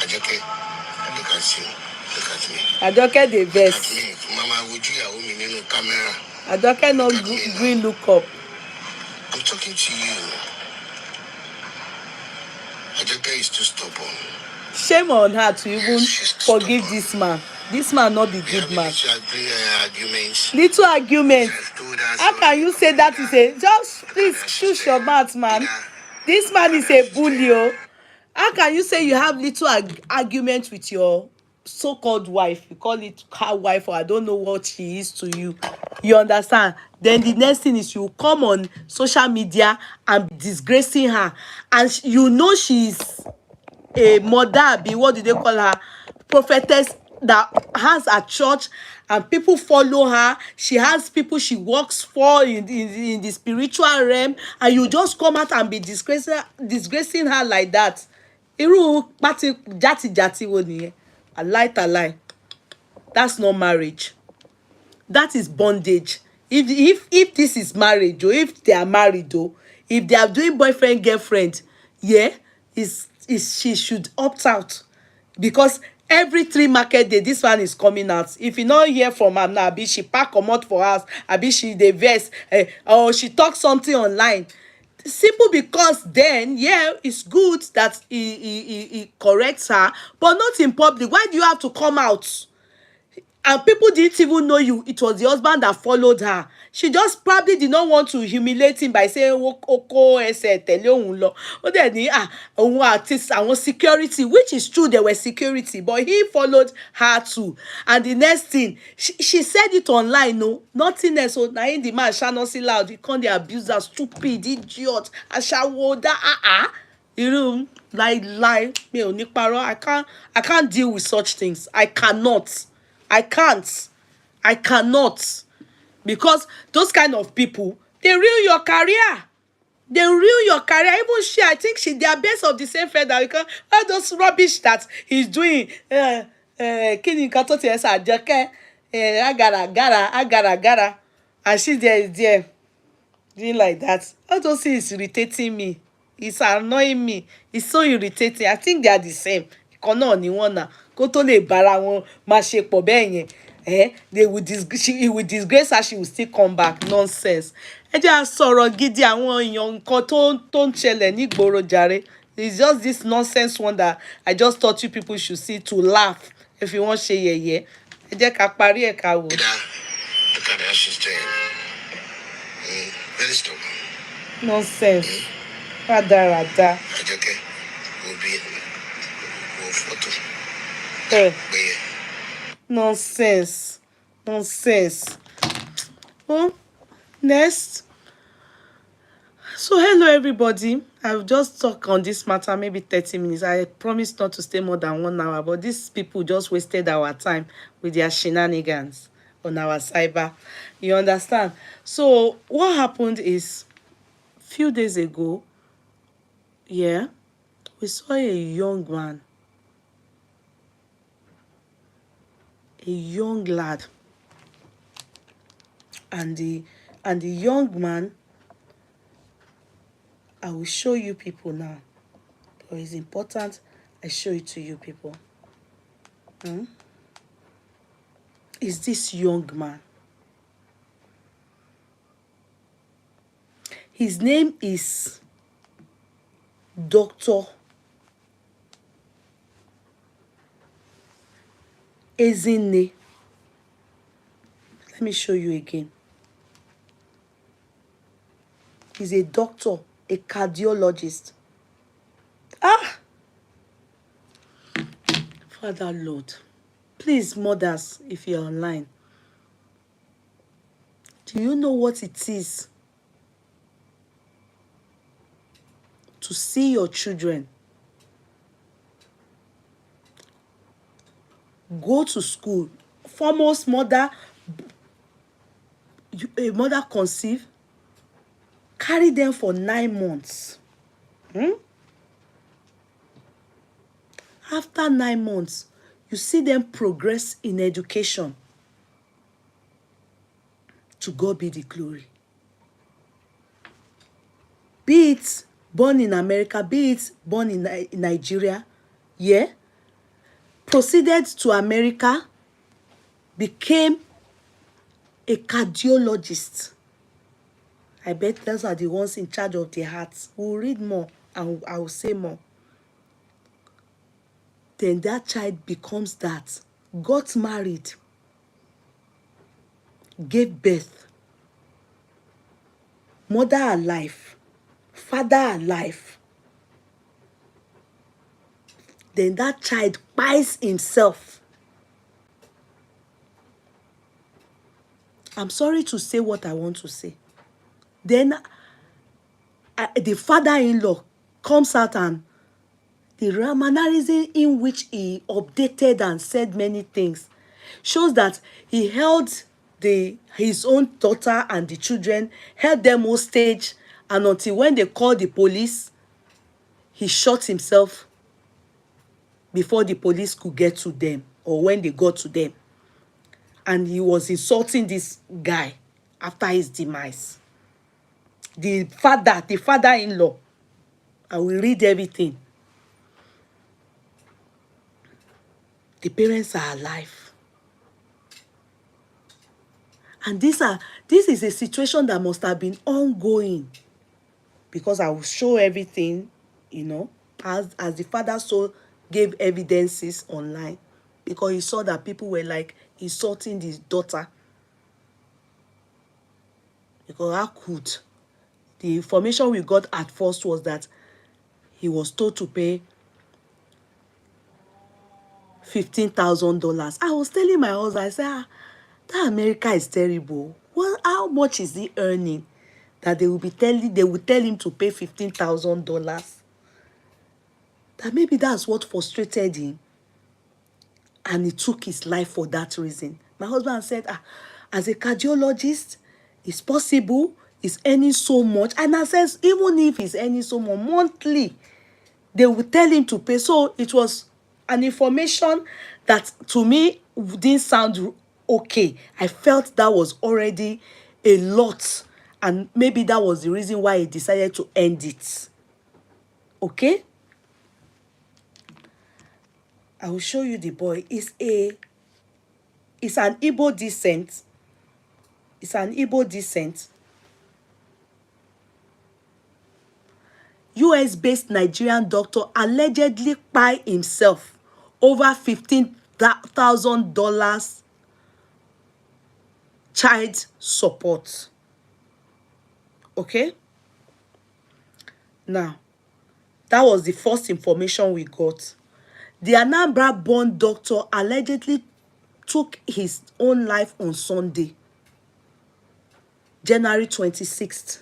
S3: Ajoke, look at you. Look at me.
S1: Ajoke the best.
S3: Look at me. Mama, would you have me in the camera?
S1: Ajoke no green look up.
S3: I'm talking to you. Ajoke is too stubborn.
S1: Shame on her to even forgive this man. This man not the good man. Little argument. How can you say that is a just please choose your mouth, man? This man is a bully. Oh. How can you say you have little argument with your so-called wife? You call it her wife, or I don't know what she is to you. You understand? Then the next thing is you come on social media and be disgracing her, and you know she's a mother. What do they call her? Prophetess that has a church and people follow her. She has people she works for in the spiritual realm, and you just come out and be disgracing her like that. Irú pati jati wo nìyẹn? A lie. That's not marriage. That is bondage. If this is marriage, or if they are married, or if they are doing boyfriend girlfriend, yeah, she should opt out, because every 3 market day this one is coming out. If you not hear from her now, abi she pack comot for house, abi she dey vex, or she talk something online, simple because then yeah, it's good that he corrects her, but not in public. Why do you have to come out? And people didn't even know it was the husband that followed her. She just probably did not want to humiliate him by saying, Oko ẹsẹ̀ tẹ̀lé òun lọ. Ó dẹ̀ ní, òun àti àwọn security, which is true, they were security, but he followed her too. And the next thing, she said it online, no, nothing else. So now in the man shall not see loud. He called the abuser stupid, idiot, aṣawo, irú lie. Mi ò ní parọ́. I can't deal with such things. I cannot, because those kind of people, they ruin your career. They ruin your career. Even she, I think they are best of the same feather, because all those rubbish that he's doing, kini nkan tó tiẹ̀ ṣe Àjọkẹ́, agara, and she's there doing like that. All those things is irritating me. It's annoying me. It's so irritating. I think they are the same. Ìkan náà ni wọ́n náà. Kó tó lè bára wọn máa ṣe pọ̀ bẹ́ẹ̀ yẹn. He will disgrace her, she will still come back. Nonsense. Ẹ jẹ́ á sọ̀rọ̀ gidi àwọn èèyàn nǹkan tó ń ṣẹlẹ̀ nígboro jàre. It's just this nonsense one that I just thought you people should see to laugh if you want ṣe yẹ̀yẹ́. Ẹ jẹ́ ká parí ẹ̀ ká wò.
S3: Look at how she's doing. Very stubborn.
S1: Nonsense. Rádaràda.
S3: Àjọkẹ́, will be photo.
S1: Nonsense. Next. So hello everybody. I've just talked on this matter maybe 30 minutes. I promised not to stay more than 1 hour, but these people just wasted our time with their shenanigans on our cyber. You understand? So what happened is, few days ago, we saw a young man, a young lad, and the young man, I will show you people now, but it's important I show it to you people. Is this young man? His name is Dr. Ezinne. Let me show you again. He's a doctor, a cardiologist. Father Lord, please, mothers, if you're online, do you know what it is to see your children go to school? Foremost, a mother conceive, carry them for 9 months. After 9 months, you see them progress in education. To God be the glory. Be it born in America, be it born in Nigeria, proceeded to America, became a cardiologist. I bet those are the ones in charge of their hearts. We'll read more and I will say more. Then that child becomes that. Got married. Gave birth. Mother alive. Father alive. Then that child buys himself. I'm sorry to say what I want to say. Then the father-in-law comes out, and the mannerism in which he updated and said many things shows that he held his own daughter and the children, held them hostage, and until when they called the police, he shot himself before the police could get to them, or when they got to them. And he was insulting this guy after his demise. The father-in-law, I will read everything. The parents are alive. And this is a situation that must have been ongoing, because I will show everything, as the father gave evidences online, because he saw that people were like insulting his daughter. Because how could? The information we got at first was that he was told to pay $15,000. I was telling my husband, I said, that America is terrible. Well, how much is he earning that they will tell him to pay $15,000? That maybe that's what frustrated him, and he took his life for that reason. My husband said, as a cardiologist, it's possible. is earning so much, and I says even if he's earning so much monthly, they will tell him to pay. So it was an information that to me didn't sound okay. I felt that was already a lot, and maybe that was the reason why he decided to end it. Okay, I will show you the boy. It's an Igbo descent. It's an Igbo descent. US-based Nigerian doctor allegedly kpai himself over $15,000 child support. Okay? Now, that was the first information we got. The Anambra-born doctor allegedly took his own life on Sunday, January 26th,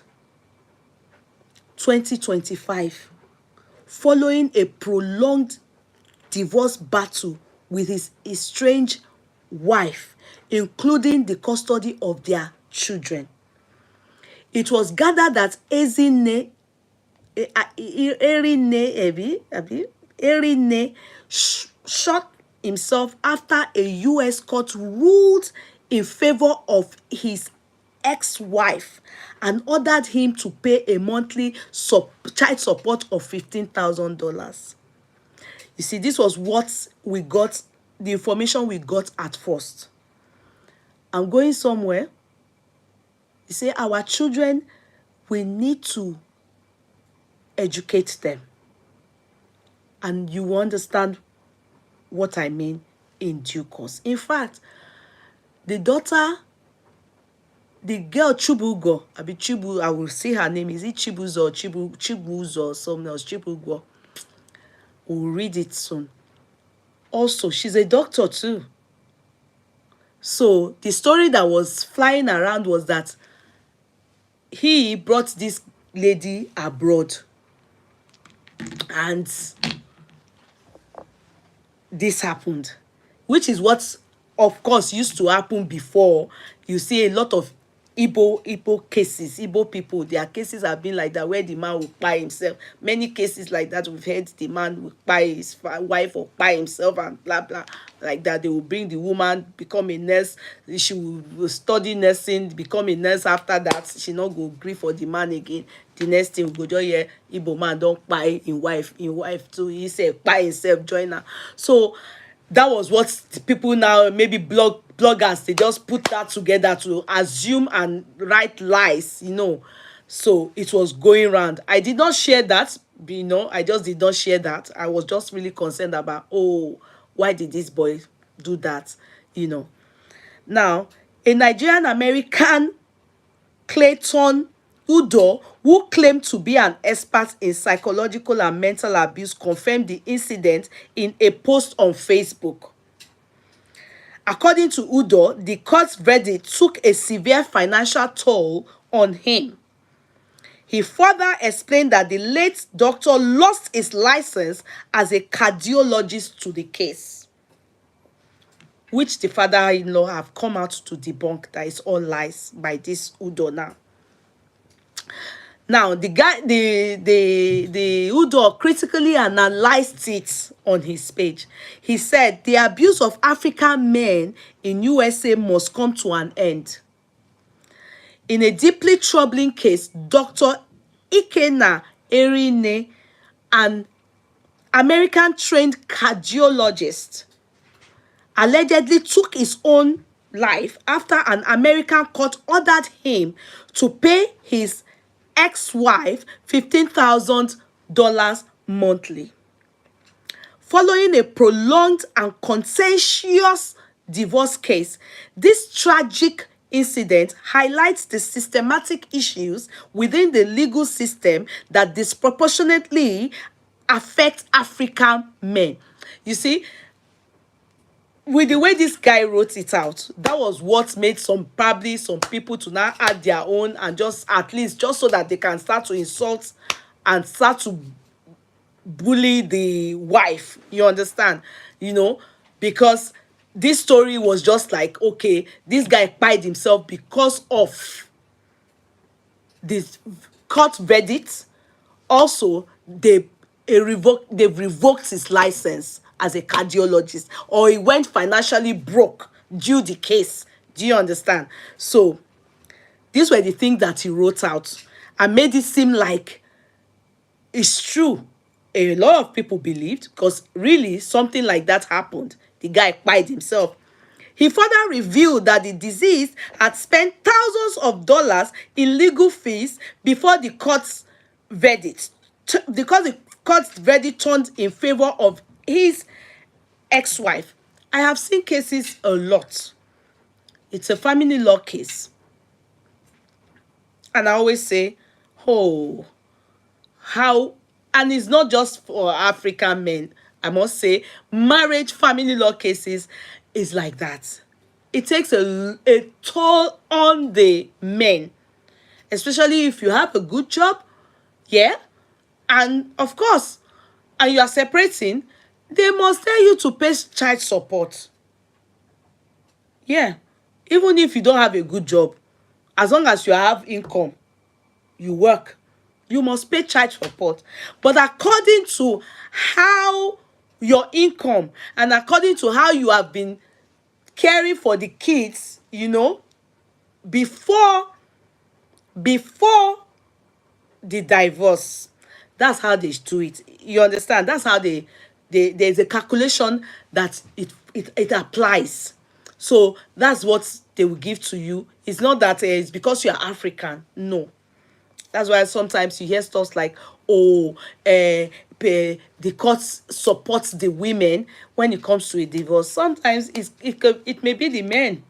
S1: 2025, following a prolonged divorce battle with his estranged wife, including the custody of their children. It was gathered that Erine shot himself after a US court ruled in favor of his ex-wife and ordered him to pay a monthly child support of $15,000. You see, this was what we got, the information we got at first. I'm going somewhere. You say our children, we need to educate them. And you understand what I mean in due course. In fact, the daughter, the girl Chibugo, I will say her name. Is it Chibuzo or Chibuzo or something else? Chibugo. We'll read it soon. Also, she's a doctor too. So the story that was flying around was that he brought this lady abroad, and this happened, which is what, of course, used to happen before. You see a lot of Igbo cases, Igbo people, their cases have been like that, where the man will buy himself. Many cases like that, we've heard the man will buy his wife or buy himself and blah, blah, like that. They will bring the woman, become a nurse. She will study nursing, become a nurse after that. She not go agree for the man again. The next thing we go just hear, Igbo man don't buy in wife too. He said buy himself, join her. So that was what people now, maybe bloggers, they just put that together to assume and write lies, So it was going around. I did not share that, I just did not share that. I was just really concerned about, why did this boy do that, Now, a Nigerian American, Clayton Udo, who claimed to be an expert in psychological and mental abuse, confirmed the incident in a post on Facebook. According to Udo, the court's verdict took a severe financial toll on him. He further explained that the late doctor lost his license as a cardiologist to the case, which the father-in-law have come out to debunk that it's all lies by this Udo now. Now, the Udo critically analyzed it on his page. He said, the abuse of African men in USA must come to an end. In a deeply troubling case, Dr. Ikenna Erine, an American-trained cardiologist, allegedly took his own life after an American court ordered him to pay his ex-wife $15,000 monthly. Following a prolonged and contentious divorce case, this tragic incident highlights the systematic issues within the legal system that disproportionately affect African men. You see, with the way this guy wrote it out, that was what made some people to now add their own, and just at least just so that they can start to insult and start to bully the wife. You understand? Because this story was just like, okay, this guy pied himself because of this court verdict. Also, they've revoked his license as a cardiologist, or he went financially broke due the case. Do you understand? So these were the things that he wrote out and made it seem like it's true. A lot of people believed, because really something like that happened. The guy kpied himself. He further revealed that the deceased had spent thousands of dollars in legal fees before the court's verdict, because the court's verdict turned in favor of his ex-wife. I have seen cases a lot. It's a family law case. And I always say, oh, how, and it's not just for African men. I must say, marriage family law cases is like that. It takes a toll on the men, especially if you have a good job, yeah, and of course, and you are separating, they must tell you to pay child support. Yeah, even if you don't have a good job, as long as you have income, you work, you must pay child support. But according to how your income and according to how you have been caring for the kids, you know, before the divorce, that's how they do it. You understand? That's how there's a calculation that it applies. So that's what they will give to you. It's not that it's because you're African. No. That's why sometimes you hear stuff like, oh, the courts support the women when it comes to a divorce. Sometimes it may be the men.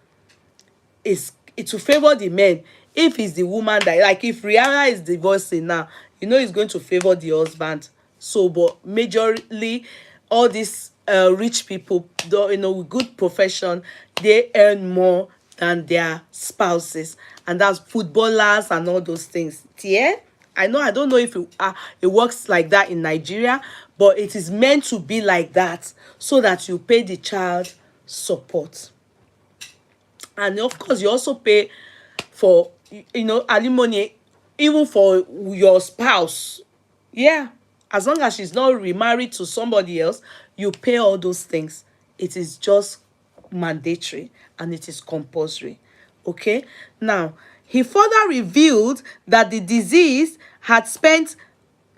S1: It will favor the men. If it's the woman that, like if Rihanna is divorcing now, you know it's going to favor the husband. So, but majorly, all these rich people, though, you know, with good profession, they earn more than their spouses, and that's footballers and all those things. Yeah, I know. I don't know if it works like that in Nigeria, but it is meant to be like that so that you pay the child support. And of course, you also pay for, you know, alimony, even for your spouse. Yeah, as long as she's not remarried to somebody else, you pay all those things. It is just mandatory and it is compulsory. Okay, now he further revealed that the deceased had spent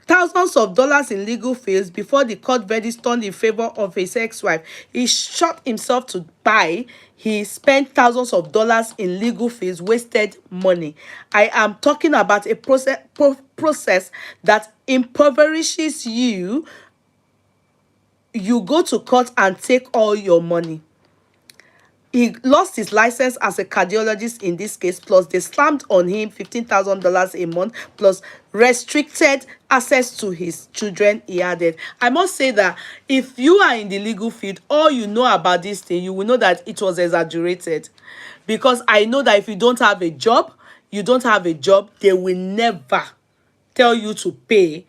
S1: thousands of dollars in legal fees before the court verdict turned in favor of his ex-wife. He shot himself to buy. He spent thousands of dollars in legal fees, wasted money. I am talking about a process that impoverishes you. You go to court and take all your money. He lost his license as a cardiologist in this case, plus they slammed on him $15,000 a month, plus restricted access to his children, he added. I must say that if you are in the legal field, all you know about this thing, you will know that it was exaggerated. Because I know that if you don't have a job, they will never tell you to pay,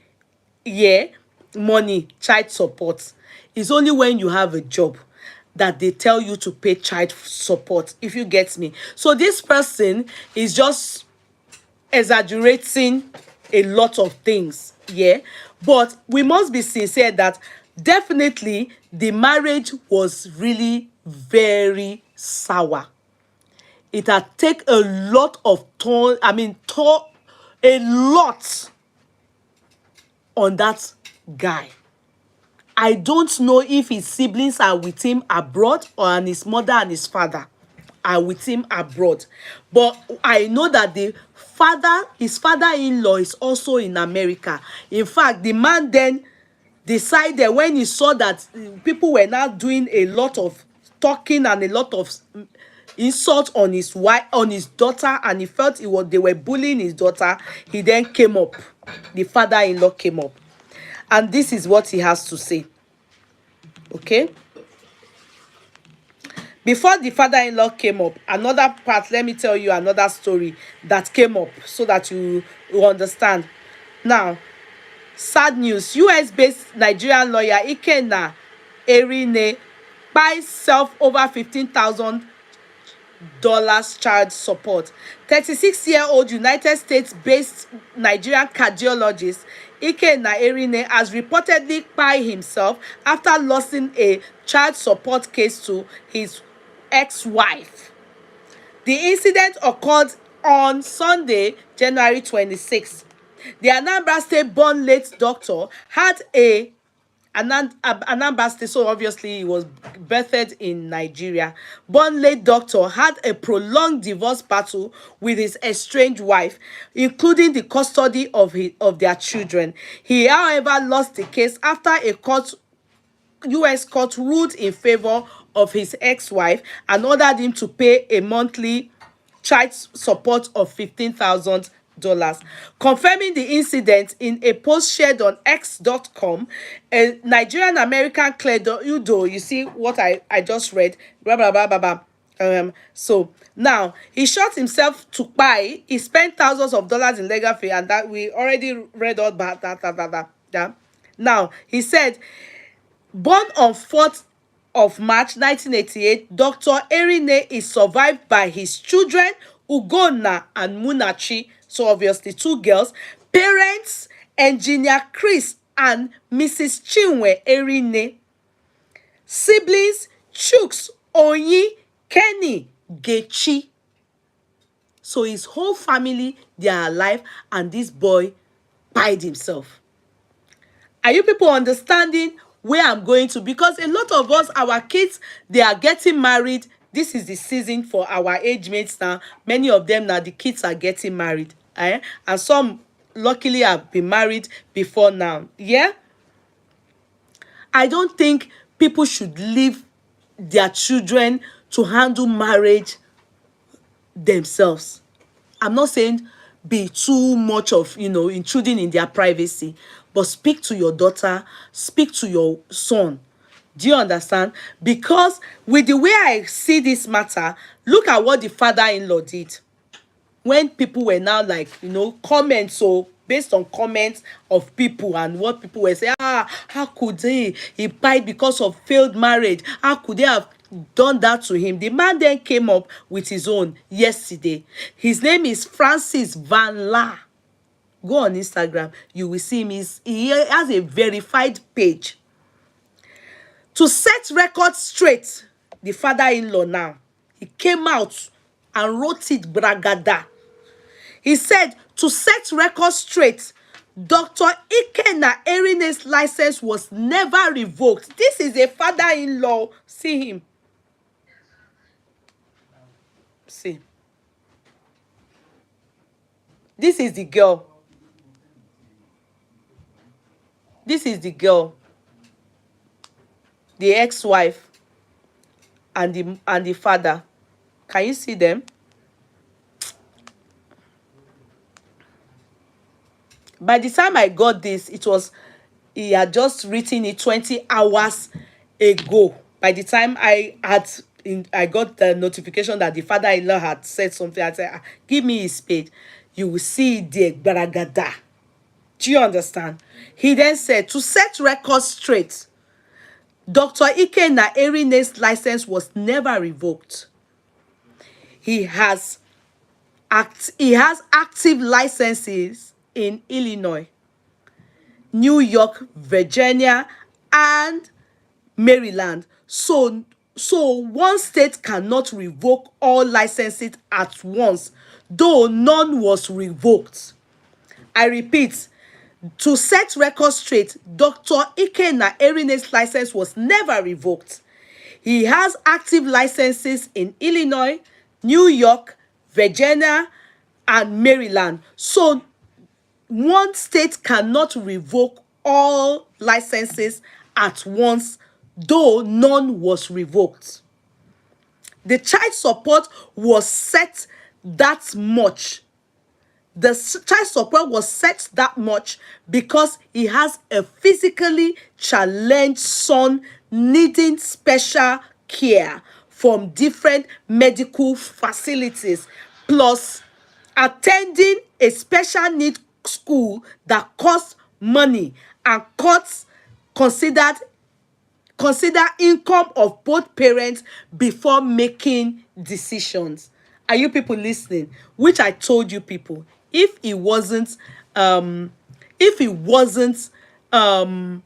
S1: yeah, money, child support. It's only when you have a job that they tell you to pay child support, if you get me. So this person is just exaggerating a lot of things, yeah. But we must be sincere that definitely the marriage was really very sour. It had taken a lot of a lot on that guy. I don't know if his siblings are with him abroad or and his mother and his father are with him abroad. But I know that his father-in-law is also in America. In fact, the man then decided, when he saw that people were now doing a lot of talking and a lot of insult on his wife, on his daughter, and he felt they were bullying his daughter, he then came up. The father-in-law came up. And this is what he has to say. Okay? Before the father-in-law came up, another part, let me tell you another story that came up so that you understand. Now, sad news. US-based Nigerian lawyer Ikenna Erine buys self over 15,000 child support. 36-year-old United States-based Nigerian cardiologist Ike Naerine has reportedly kpai himself after losing a child support case to his ex-wife. The incident occurred on Sunday, January 26th. The Anambra State-born late doctor had Anambra State, so obviously he was birthed in Nigeria. Born late doctor had a prolonged divorce battle with his estranged wife, including the custody of their children. He, however, lost the case after a U.S. court ruled in favor of his ex-wife and ordered him to pay a monthly child support of $15,000. Confirming the incident in a post shared on X.com, a Nigerian American Claire Udo, you see what I just read, blah, blah, blah, blah, blah. So now he shot himself to kpai. He spent thousands of dollars in legal fee, and that we already read all about that. Now he said, born on 4th of March 1988, Dr. Erine is survived by his children, Ugonna and Munachi, so obviously two girls, parents, engineer Chris and Mrs. Chinwe Erine, siblings, Chuks, Oyi, Kenny, Gechi. So his whole family, they are alive, and this boy pied himself. Are you people understanding where I'm going to? Because a lot of us, our kids, they are getting married. This is the season for our age mates now. Many of them now, the kids are getting married. And some luckily have been married before now. Yeah? I don't think people should leave their children to handle marriage themselves. I'm not saying be too much of, intruding in their privacy, but speak to your daughter, speak to your son. Do you understand? Because with the way I see this matter, look at what the father-in-law did. When people were now like, comments, so based on comments of people and what people were saying, how could he died because of failed marriage? How could they have done that to him? The man then came up with his own yesterday. His name is Francis Van-Lare. Go on Instagram, you will see him. He has a verified page. To set records straight, the father-in-law now, he came out and wrote it bragada. He said, to set records straight, Dr. Ikenna Erine's license was never revoked. This is a father-in-law. See him. See. This is the girl. This is the girl. The ex-wife and the father. Can you see them? By the time I got this, he had just written it 20 hours ago. By the time I got the notification that the father-in-law had said something, I said, give me his page. You will see the baragada. Do you understand? He then said, to set records straight, Dr. Ikenna Erine's license was never revoked. He has active licenses in Illinois, New York, Virginia, and Maryland. So one state cannot revoke all licenses at once, though none was revoked. I repeat, to set records straight, Dr. Ikenna Erine's license was never revoked. He has active licenses in Illinois, New York, Virginia, and Maryland. So one state cannot revoke all licenses at once, though none was revoked. The child support was set that much. The child support was set that much because he has a physically challenged son needing special care from different medical facilities, plus attending a special need school that costs money and costs considered consider income of both parents before making decisions. Are you people listening? Which I told you people, if it wasn't um if it wasn't um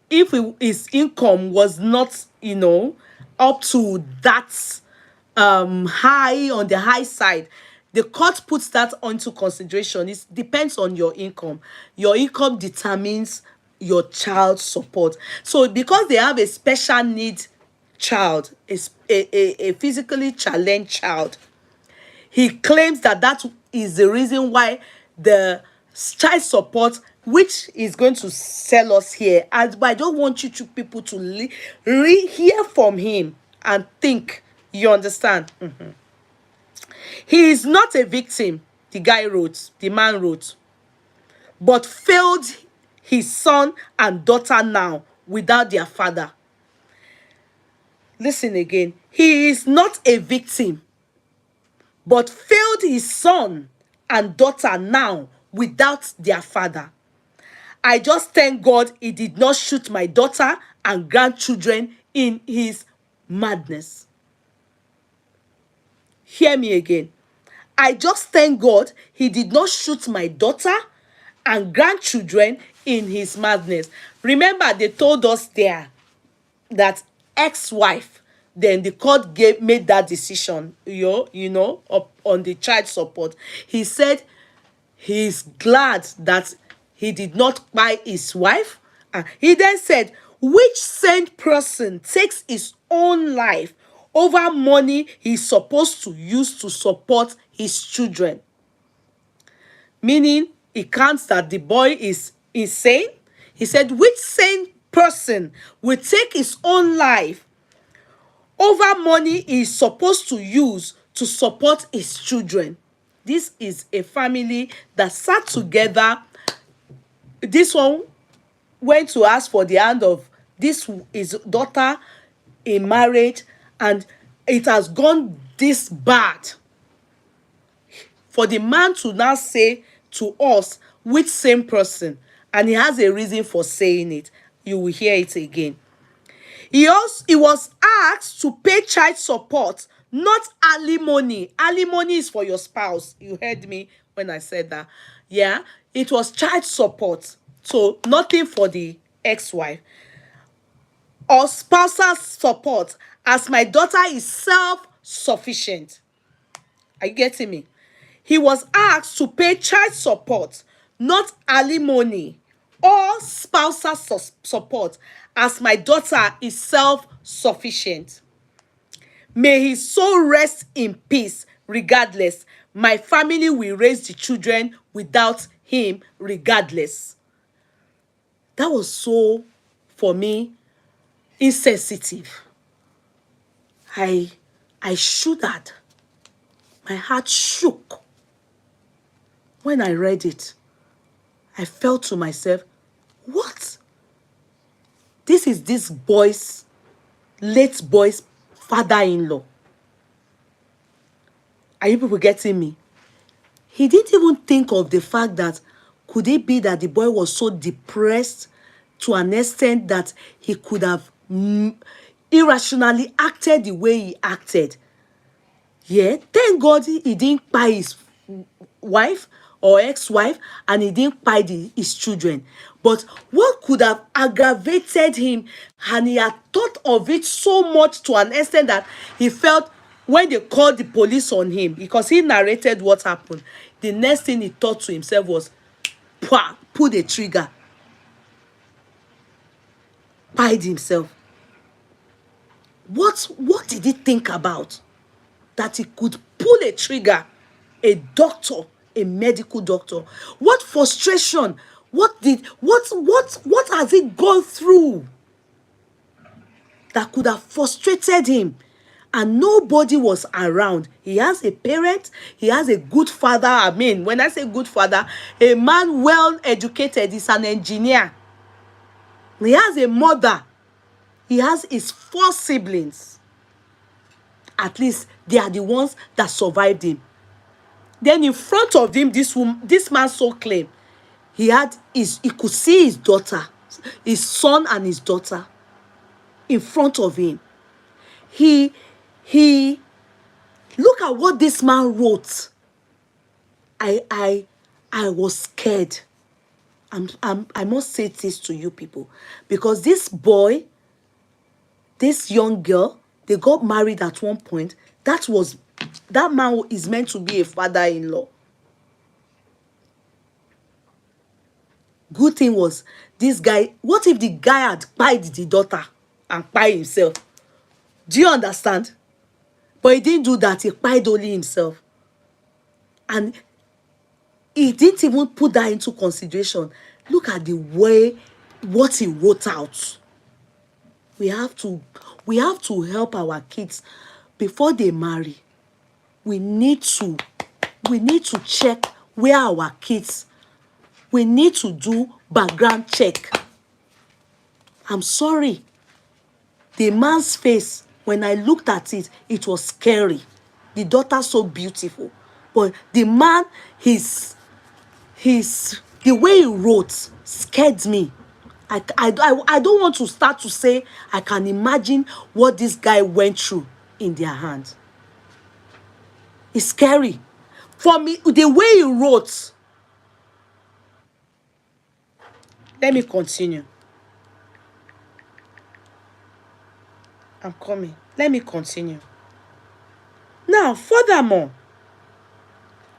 S1: if his income was not, up to that high, on the high side, the court puts that onto consideration. It depends on your income. Your income determines your child support. So because they have a special need child, a physically challenged child, he claims that that is the reason why the child support, which is going to sell us here, and but I don't want you to people to hear from him and think. You understand? He is not a victim, the man wrote, but failed his son and daughter now without their father. Listen again. He is not a victim, but failed his son and daughter now without their father. I just thank God he did not shoot my daughter and grandchildren in his madness. Hear me again. I just thank God he did not shoot my daughter and grandchildren in his madness. Remember, they told us there that ex-wife, then the court made that decision, on the child support. He said he's glad that he did not buy his wife. He then said, which sane person takes his own life over money he's supposed to use to support his children? Meaning, he counts that the boy is insane. He said, which sane person will take his own life over money he's supposed to use to support his children? This is a family that sat together. This one went to ask for the hand of his daughter in marriage, and it has gone this bad. For the man to now say to us, which same person, and he has a reason for saying it. You will hear it again. He was asked to pay child support, not alimony. Alimony is for your spouse. You heard me when I said that. Yeah, it was child support. So nothing for the ex-wife. Or spousal support, as my daughter is self-sufficient. Are you getting me? He was asked to pay child support, not alimony or spousal support, as my daughter is self-sufficient. May his soul rest in peace. Regardless, my family will raise the children without him regardless. That was so, for me, insensitive. I shuddered. My heart shook when I read it. I felt to myself, what? This is this late boy's father-in-law. Are you people getting me? He didn't even think of the fact that could it be that the boy was so depressed to an extent that he could have irrationally acted the way he acted. Yeah, thank God he didn't buy his wife or ex-wife, and he didn't buy his children. But what could have aggravated him, and he had thought of it so much to an extent that he felt when they called the police on him, because he narrated what happened, the next thing he thought to himself was, pull the trigger. Pied himself. What did he think about? That he could pull a trigger? A doctor, a medical doctor. What frustration? What has he gone through that could have frustrated him? And nobody was around. He has a parent. He has a good father. I mean, when I say good father, a man well educated, is an engineer. He has a mother. He has his 4 siblings. At least they are the ones that survived him. Then in front of him, this man so claimed he could see his daughter son and his daughter in front of him. He look at what this man wrote. I was scared. I must say this to you people, because this boy, this young girl, they got married at one point. That man is meant to be a father-in-law. Good thing was, this guy, what if the guy had pied the daughter and pied himself? Do you understand? But he didn't do that. He pied only himself. And he didn't even put that into consideration. Look at the way what he wrote out. We have to help our kids before they marry. We need to check where our kids. We need to do background check. I'm sorry. The man's face, when I looked at it, it was scary. The daughter so beautiful, but the man, the way he wrote scared me. I don't want to start to say I can imagine what this guy went through in their hands. It's scary. For me, the way he wrote. Let me continue. I'm coming. Let me continue. Now, furthermore,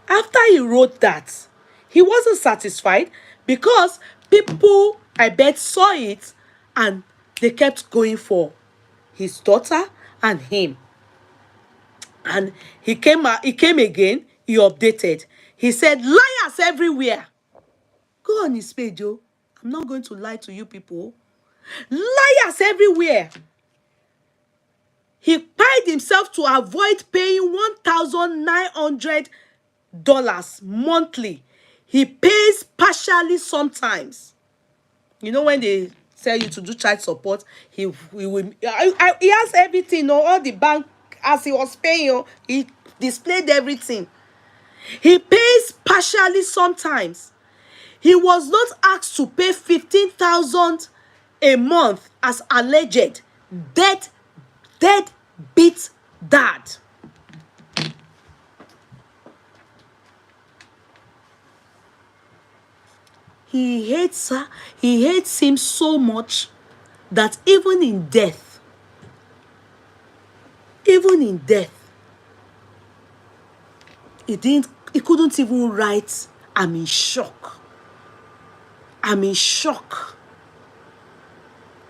S1: after he wrote that, he wasn't satisfied, because people, I bet, saw it and they kept going for his daughter and him. And he came again, he updated. He said, liars everywhere. Go on his page, Joe. I'm not going to lie to you people. Liars everywhere. He paid himself to avoid paying $1,900 monthly. He pays partially sometimes. You know, when they tell you to do child support, he has everything, all the bank, as he was paying, he displayed everything. He pays partially sometimes. He was not asked to pay 15,000 a month as alleged deadbeat dad. He hates her. He hates him so much that even in death, he couldn't even write, I'm in shock. I'm in shock.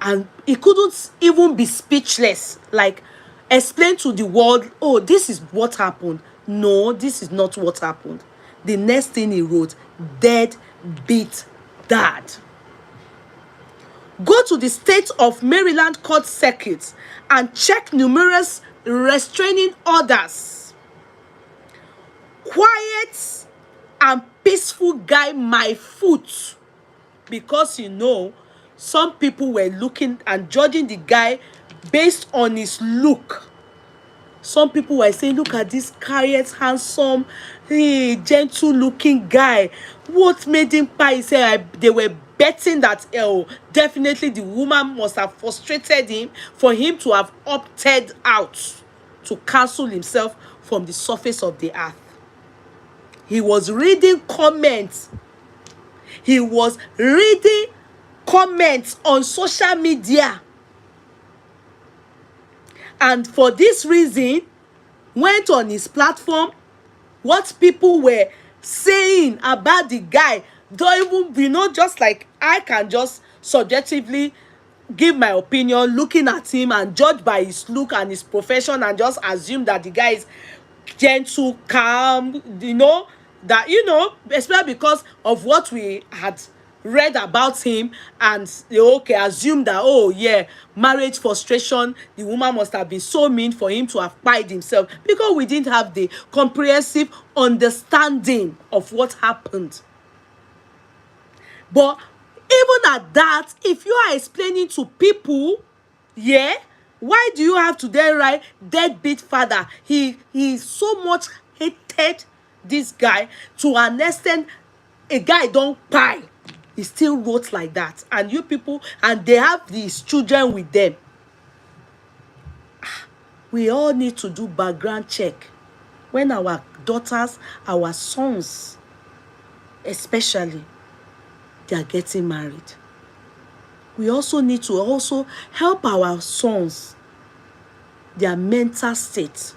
S1: And he couldn't even be speechless, like explain to the world, oh, this is what happened. No, this is not what happened. The next thing he wrote, deadbeat dad. Go to the state of Maryland court circuit and check numerous restraining orders. Quiet and peaceful guy, my foot. Because some people were looking and judging the guy based on his look. Some people were saying, look at this quiet, handsome, gentle looking guy. What made him pie? They were betting that definitely the woman must have frustrated him for him to have opted out to cancel himself from the surface of the earth. He was reading comments. On social media. And for this reason, went on his platform. What people were saying about the guy, don't even, just like I can just subjectively give my opinion looking at him and judge by his look and his profession and just assume that the guy is gentle, calm, that, especially because of what we had read about him, and assume that, oh yeah, marriage frustration, the woman must have been so mean for him to have pied himself, because we didn't have the comprehensive understanding of what happened. But even at that, if you are explaining to people, why do you have to then write deadbeat father? He so much hated this guy to an extent a guy don't pie. He still wrote like that. And you people, and they have these children with them. We all need to do background check when our daughters, our sons, especially, they are getting married. We also need to also help our sons, their mental state.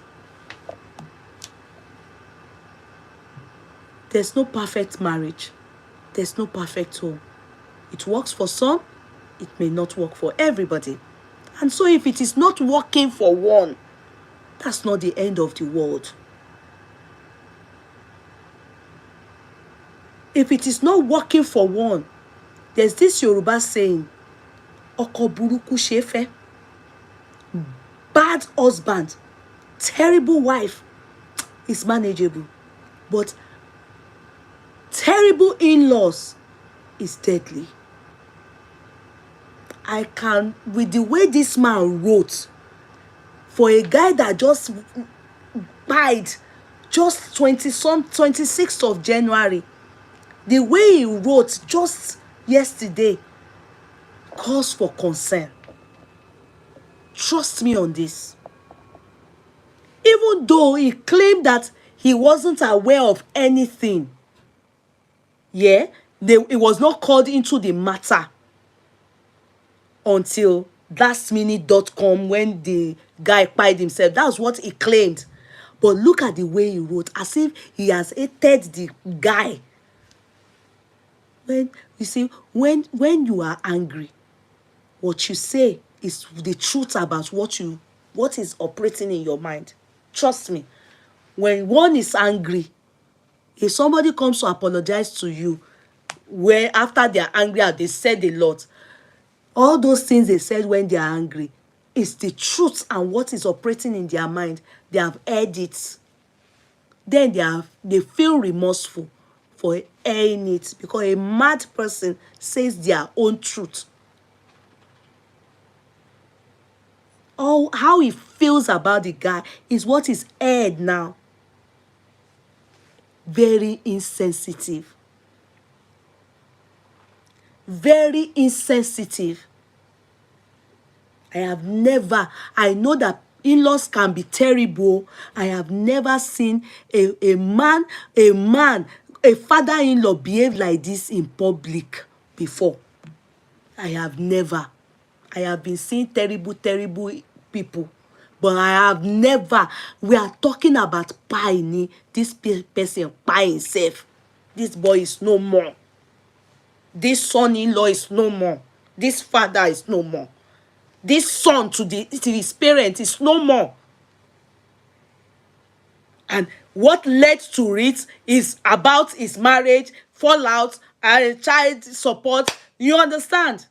S1: There's no perfect marriage. There's no perfect home. It works for some, it may not work for everybody. And so if it is not working for one, that's not the end of the world. If it is not working for one, there's this Yoruba saying, Ọkọ burúkú ṣe fẹ́. Bad husband, terrible wife is manageable. But terrible in-laws is deadly. I can, with the way this man wrote, for a guy that just died just 26th of January, the way he wrote just yesterday calls for concern. Trust me on this. Even though he claimed that he wasn't aware of anything, yeah, it was not called into the matter until lastminute.com when the guy pied himself. That's what he claimed. But look at the way he wrote, as if he has hated the guy. When you see, when you are angry, what you say is the truth about what is operating in your mind. Trust me. When one is angry, if somebody comes to apologize to you, where after they are angry and they said a lot, all those things they said when they are angry is the truth and what is operating in their mind. They have heard it. Then they feel remorseful for hearing it, because a mad person says their own truth. How he feels about the guy is what is heard now. Very insensitive. Very insensitive. I know that in-laws can be terrible. I have never seen a father-in-law behave like this in public before. I have been seeing terrible people, but I have never. We are talking about pie. This person pie himself. This boy is no more. This son-in-law is no more. This father is no more. This son to his parents is no more. And what led to it is about his marriage, fallout, and child support. You understand?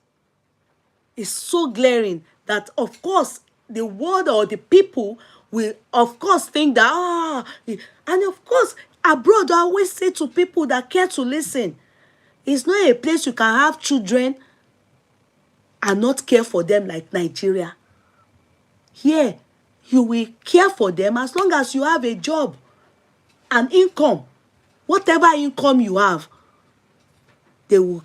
S1: It's so glaring that, of course, the world or the people will, of course, think that, and of course, abroad, I always say to people that care to listen, it's not a place you can have children and not care for them like Nigeria. Here, you will care for them as long as you have a job and income. Whatever income you have, they will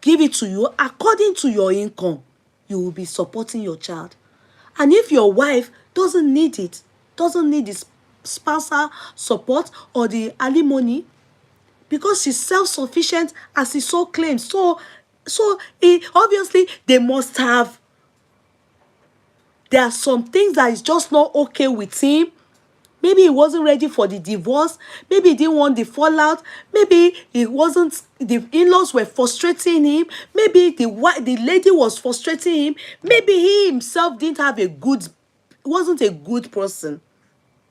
S1: give it to you according to your income. You will be supporting your child. And if your wife doesn't need the spousal support or the alimony, because she's self-sufficient as he so claims, so obviously there are some things that is just not okay with him. Maybe he wasn't ready for the divorce. Maybe he didn't want the fallout. Maybe the in-laws were frustrating him. Maybe the lady was frustrating him. Maybe he himself wasn't a good person.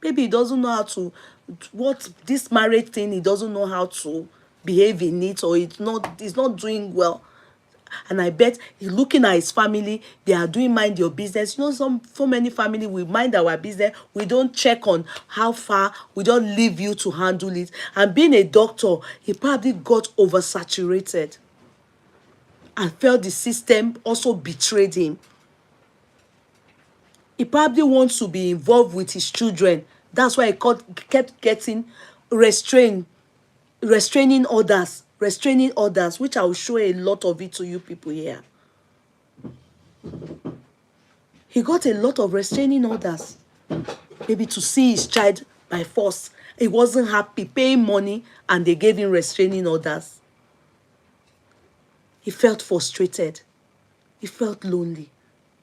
S1: Maybe he doesn't know how to, this marriage thing, he doesn't know how to behave in it, or he's not doing well. And I bet he's looking at his family, they are doing mind your business. You know, so many family, we mind our business. We don't check on how far, we don't leave you to handle it. And being a doctor, he probably got oversaturated and felt the system also betrayed him. He probably wants to be involved with his children. That's why he kept getting restraining orders restraining orders, which I will show a lot of it to you people here. He got a lot of restraining orders. Maybe to see his child by force. He wasn't happy, paying money, and they gave him restraining orders. He felt frustrated. He felt lonely.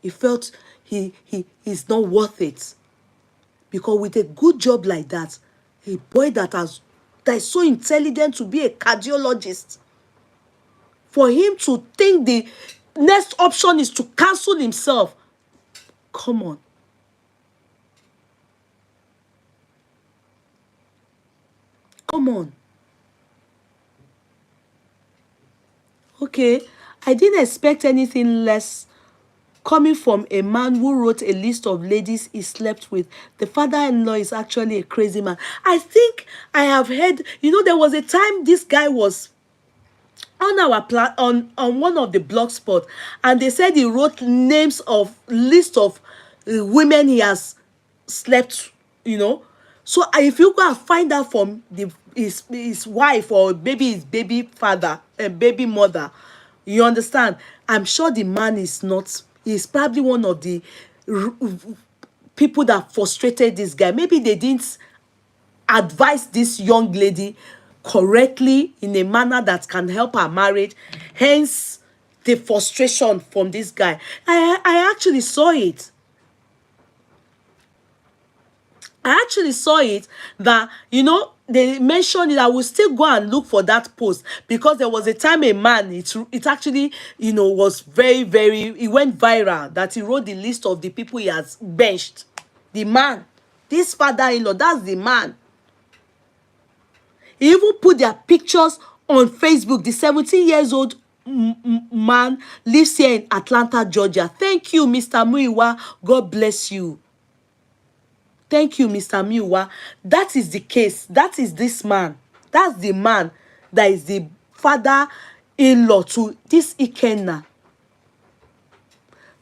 S1: He felt he's not worth it. Because with a good job like that, a boy that is so intelligent to be a cardiologist, for him to think the next option is to cancel himself. Come on. Come on. Okay, I didn't expect anything less coming from a man who wrote a list of ladies he slept with. The father-in-law is actually a crazy man. I think I have heard, there was a time this guy was on our on one of the blog spot, and they said he wrote names of list of women he has slept, So if you go and find out from his wife, or maybe his baby father and baby mother, you understand, I'm sure the man is not, he's probably one of the people that frustrated this guy. Maybe they didn't advise this young lady correctly in a manner that can help her marriage, hence the frustration from this guy. I actually saw it. That they mentioned it. I will still go and look for that post, because there was a time a man, it actually was very, very, it went viral, that he wrote the list of the people he has benched. The man, this father-in-law, that's the man. He even put their pictures on Facebook. The 17 years old man lives here in Atlanta, Georgia. Thank you, Mr. Muiwa. God bless you. Thank you, Mr. Muiwa. That is the case. That is this man. That's the man that is the father-in-law to this Ikenna.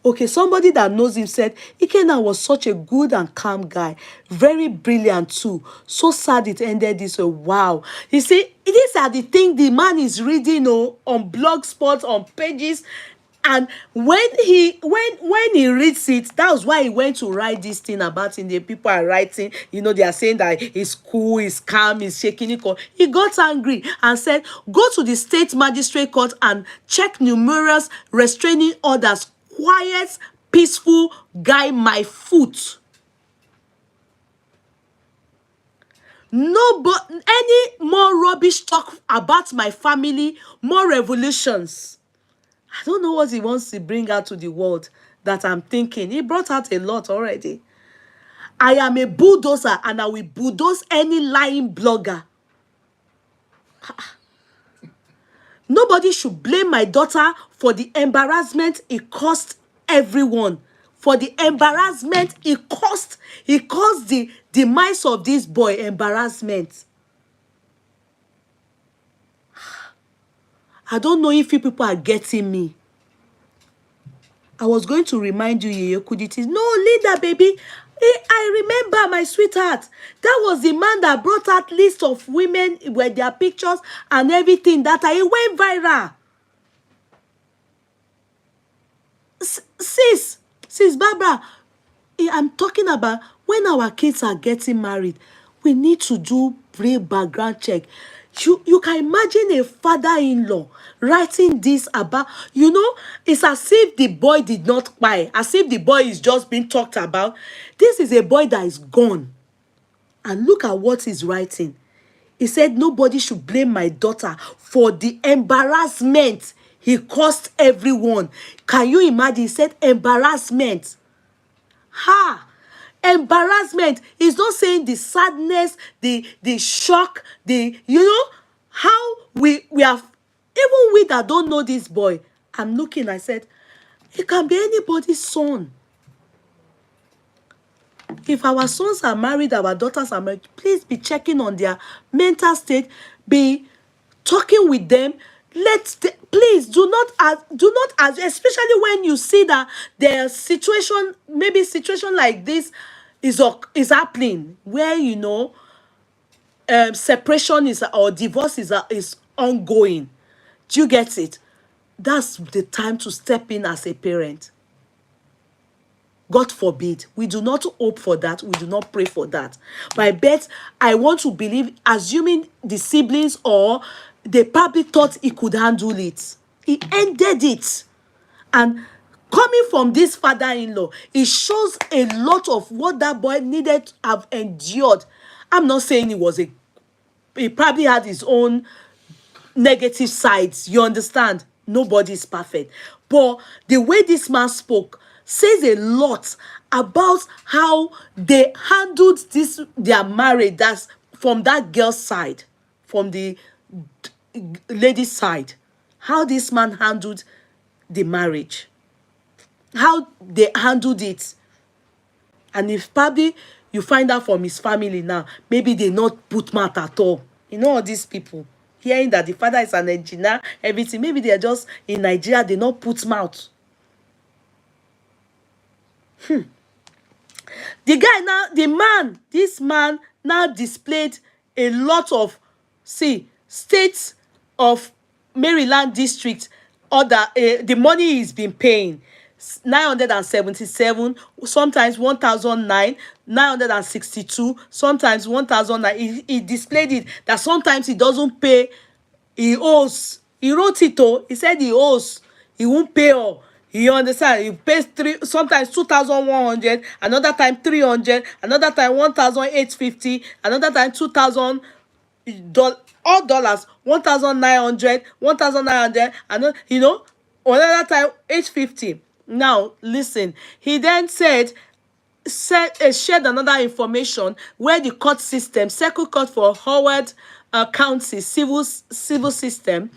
S1: Okay, somebody that knows him said Ikenna was such a good and calm guy, very brilliant too. So sad it ended this way. Wow. You see, these are the things the man is reading on blog spots, on pages. And when he reads it, that was why he went to write this thing about him. The people are writing, they are saying that he's cool, he's calm, he's shaking it. He got angry and said, go to the state magistrate court and check numerous restraining orders. Quiet, peaceful guy, my foot. No, but any more rubbish talk about my family, more revolutions. I don't know what he wants to bring out to the world that I'm thinking. He brought out a lot already. I am a bulldozer, and I will bulldoze any lying blogger. Nobody should blame my daughter for the embarrassment it cost everyone. For the embarrassment it caused the demise of this boy. Embarrassment. I don't know if you people are getting me. I was going to remind you, Yeye Kudi. No, Linda, baby. I remember, my sweetheart. That was the man that brought out list of women with their pictures and everything. It went viral. Sis Barbara, I'm talking about when our kids are getting married, we need to do background check. You can imagine a father-in-law writing this about, it's as if the boy did not cry, as if the boy is just being talked about. This is a boy that is gone. And look at what he's writing. He said, nobody should blame my daughter for the embarrassment he caused everyone. Can you imagine? He said embarrassment. Embarrassment. He's not saying the sadness, the shock, how we have, even we that don't know this boy. I'm looking, I said, it can be anybody's son. If our sons are married, our daughters are married, please be checking on their mental state, be talking with them. Please do not, especially when you see that their situation, maybe situation like this is happening, where separation is, or divorce is ongoing. Do you get it? That's the time to step in as a parent. God forbid. We do not hope for that. We do not pray for that. But I bet, I want to believe, assuming the siblings or they probably thought he could handle it. He ended it. And coming from this father-in-law, it shows a lot of what that boy needed to have endured. I'm not saying he probably had his own negative sides. You understand? Nobody is perfect. But the way this man spoke says a lot about how they handled their marriage. That's from that girl's side, from the lady's side. How this man handled the marriage. How they handled it. And if probably you find out from his family now, maybe they not put mouth at all. You know all these people hearing that the father is an engineer, everything. Maybe they are just in Nigeria, they not put mouth. The guy now, this man now displayed a lot of, states of Maryland district order. The money he's been paying, 977, sometimes 1,009, 962, sometimes 1,009. He displayed it that sometimes he doesn't pay, he owes. He wrote it, he said he owes, he won't pay all. You understand? He pays sometimes 2,100, another time 300, another time 1,850, another time 2,000 all dollars, 1,900, 1,900, and another time 850. Now listen, he then shared another information where the court system, circuit court for Howard County civil system,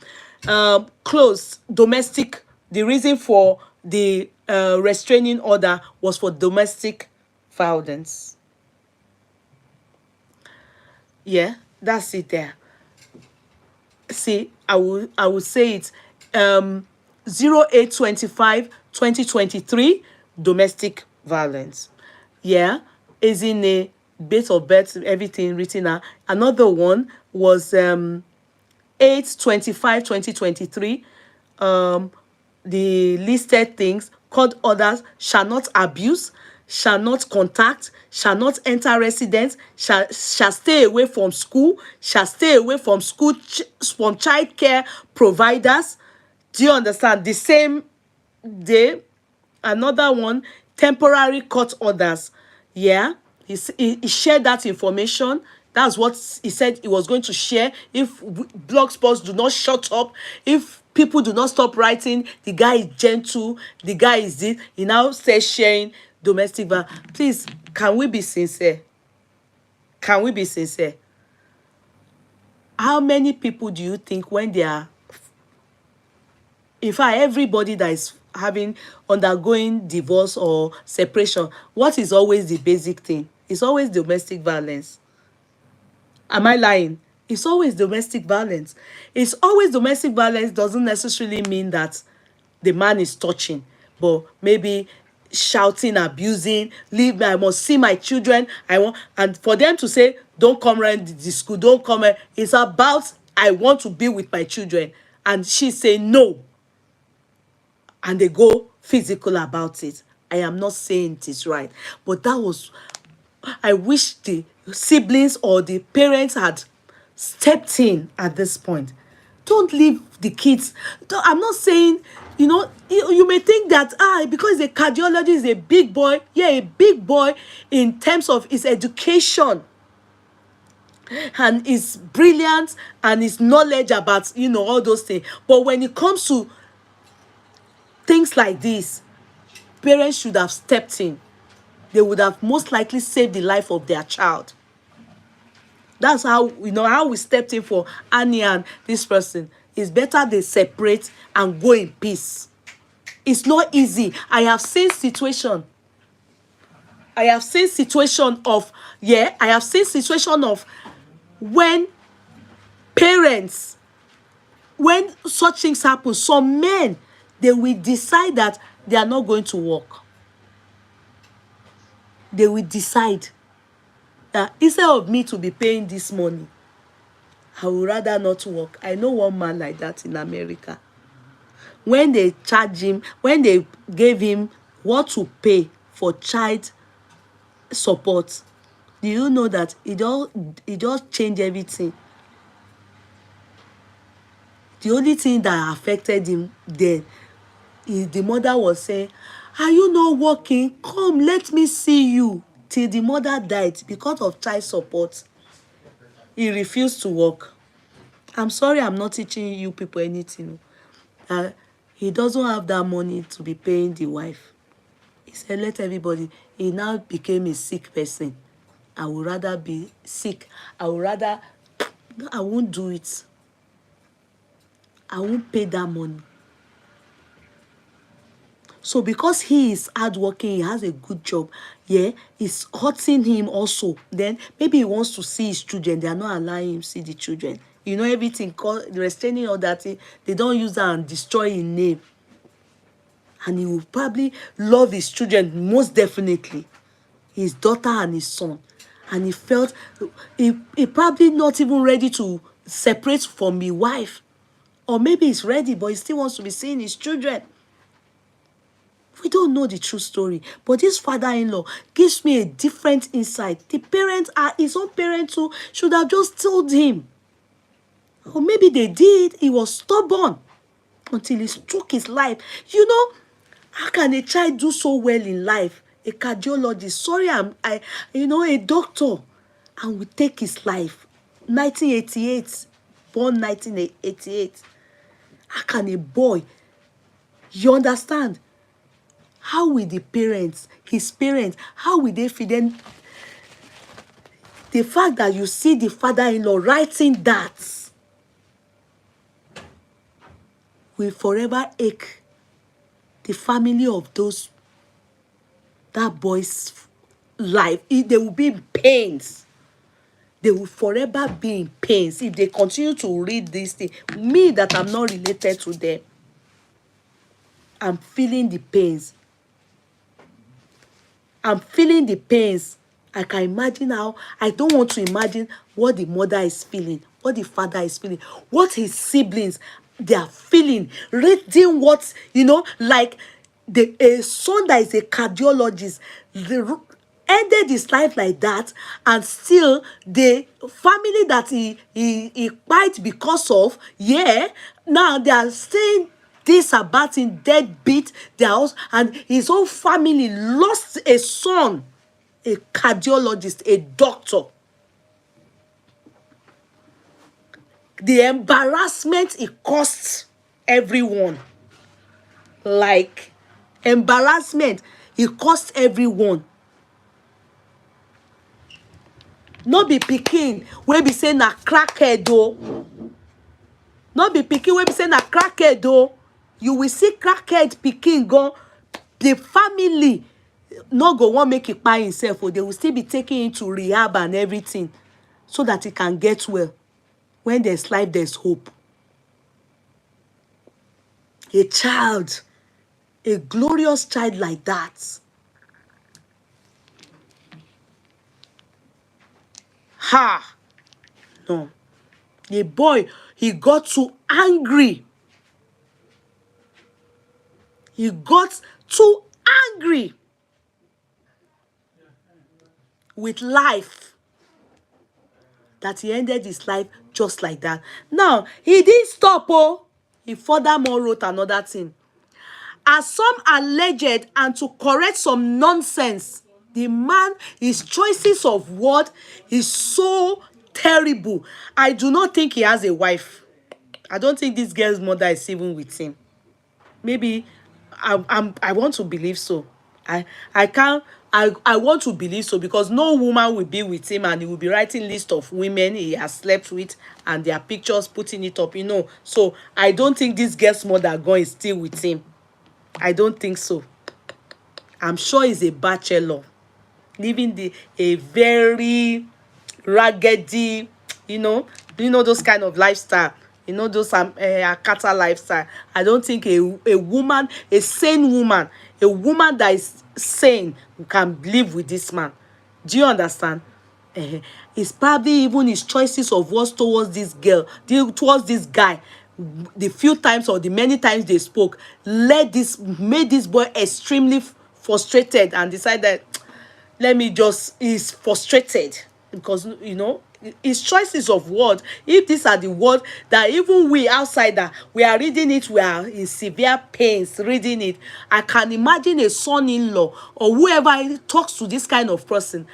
S1: closed domestic. The reason for the restraining order was for domestic violence. Yeah, that's it there. See, I will say it. 08/25/2023, domestic violence. Yeah, is in a date of birth, everything written out. Another one was 8/25/2023. The listed things, court orders: shall not abuse, shall not contact, shall not enter residence, shall stay away from school, shall stay away from school, from child care providers. Do you understand? The same day, another one, temporary court orders. Yeah, he shared that information. That's what he said he was going to share. If blog spots do not shut up, if people do not stop writing, the guy is gentle, the guy is this. He now says sharing domestic violence. Please, can we be sincere? Can we be sincere? How many people do you think, when they are, in fact, everybody that is undergoing divorce or separation, what is always the basic thing? It's always domestic violence. Am I lying? It's always domestic violence. It's always domestic violence. Doesn't necessarily mean that the man is touching, but maybe shouting, abusing, leave me, I must see my children, I want, and for them to say, don't come around the school, don't come around. It's about, I want to be with my children, and she say no, and they go physical about it. I am not saying it is right, but that was, I wish the siblings or the parents had stepped in at this point. Don't leave the kids. I'm not saying, you may think that, because the cardiologist is a big boy. Yeah, a big boy in terms of his education and his brilliance and his knowledge about, all those things. But when it comes to things like this, parents should have stepped in. They would have most likely saved the life of their child. That's how, how we stepped in for Annie and this person. It's better they separate and go in peace. It's not easy. I have seen situation of when parents, when such things happen, some men, they will decide that they are not going to work. They will decide that instead of me to be paying this money, I would rather not work. I know one man like that in America. When they charge him, when they gave him what to pay for child support, do you know that it just changed everything? The only thing that affected him then is the mother was saying, are you not working? Come, let me see you. Till the mother died because of child support. He refused to work. I'm sorry, I'm not teaching you people anything. He doesn't have that money to be paying the wife. He said, let everybody. He now became a sick person. I would rather be sick. I would rather, no, I won't do it. I won't pay that money. So because he is hardworking, he has a good job, yeah, it's hurting him also. Then maybe he wants to see his children. They are not allowing him to see the children. You know, everything, restraining all that, they don't use that and destroy his name. And he will probably love his children most definitely, his daughter and his son. And he felt he probably not even ready to separate from his wife. Or maybe he's ready, but he still wants to be seeing his children. We don't know the true story, but this father-in-law gives me a different insight. The parents are his own parents who should have just told him. Or maybe they did. He was stubborn until he took his life. You know, how can a child do so well in life? A cardiologist, sorry, a doctor, and we take his life. 1988, born 1988. How can a boy? You understand? How will the parents, his parents, how will they feel? Then the fact that you see the father-in-law writing that will forever ache the family of that boy's life. They will be in pains. They will forever be in pains if they continue to read this thing. Me that I'm not related to them, I'm feeling the pains. I'm feeling the pains. I can imagine how. I don't want to imagine what the mother is feeling, what the father is feeling, what his siblings they are feeling. Reading what, like a son that is a cardiologist ended his life like that, and still the family that he fight because of, yeah, now they are saying this about him, deadbeat their house, and his whole family lost a son, a cardiologist, a doctor. The embarrassment it costs everyone. Like, embarrassment it costs everyone. No be pikin wey be say na crackhead o. No be pikin wey be say na crackhead o. You will see crackhead pikin go, the family no go wan make it by himself, or they will still be taking him to rehab and everything so that he can get well. When there's life, there's hope. A child, a glorious child like that. Ha! No. The boy, he got too angry. He got too angry with life that he ended his life just like that. Now, he didn't stop, oh. He furthermore wrote another thing. As some alleged, and to correct some nonsense, the man, his choices of word is so terrible. I do not think he has a wife. I don't think this girl's mother is even with him. Maybe I want to believe so. I want to believe so, because no woman will be with him and he will be writing list of women he has slept with and their pictures, putting it up, So I don't think this girl's mother is still with him. I don't think so. I'm sure he's a bachelor, living a very raggedy, those kind of lifestyle. Those Akata lifestyle. I don't think a woman, a sane woman, a woman that is sane can live with this man. Do you understand? It's probably even his choices of words towards this girl, towards this guy, the few times or the many times they spoke, made this boy extremely frustrated and decided, let me just, he's frustrated because, his choices of words, if these are the words that even we outsider, we are reading it, we are in severe pains reading it. I can imagine a son-in-law or whoever talks to this kind of person,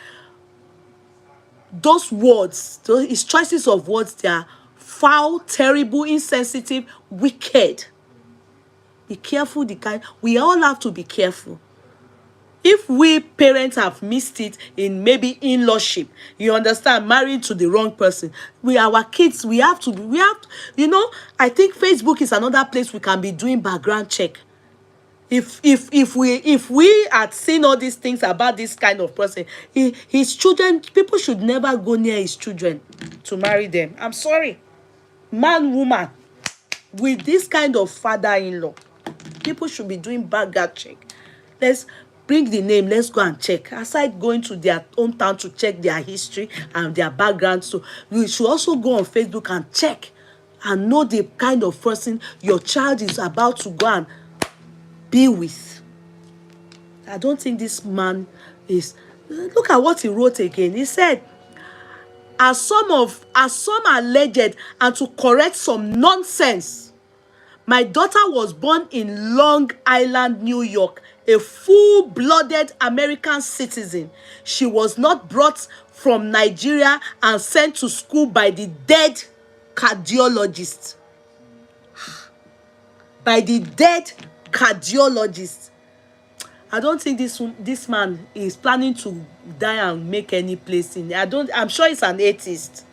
S1: those words, his choices of words, they are foul, terrible, insensitive, wicked. Be careful, we all have to be careful. If we parents have missed it in maybe in-lawship, you understand, married to the wrong person, our kids, we have to, I think Facebook is another place we can be doing background check. If we had seen all these things about this kind of person, his children, people should never go near his children to marry them. I'm sorry. Man, woman, with this kind of father-in-law, people should be doing background check. Let's bring the name, let's go and check. Aside going to their hometown to check their history and their background, so we should also go on Facebook and check and know the kind of person your child is about to go and be with. I don't think this man is. Look at what he wrote again. He said, as some alleged, and to correct some nonsense, my daughter was born in Long Island, New York, a full-blooded American citizen. She was not brought from Nigeria and sent to school by the dead cardiologist. By the dead cardiologist. I don't think this man is planning to die and make any place in. I'm sure he's an atheist.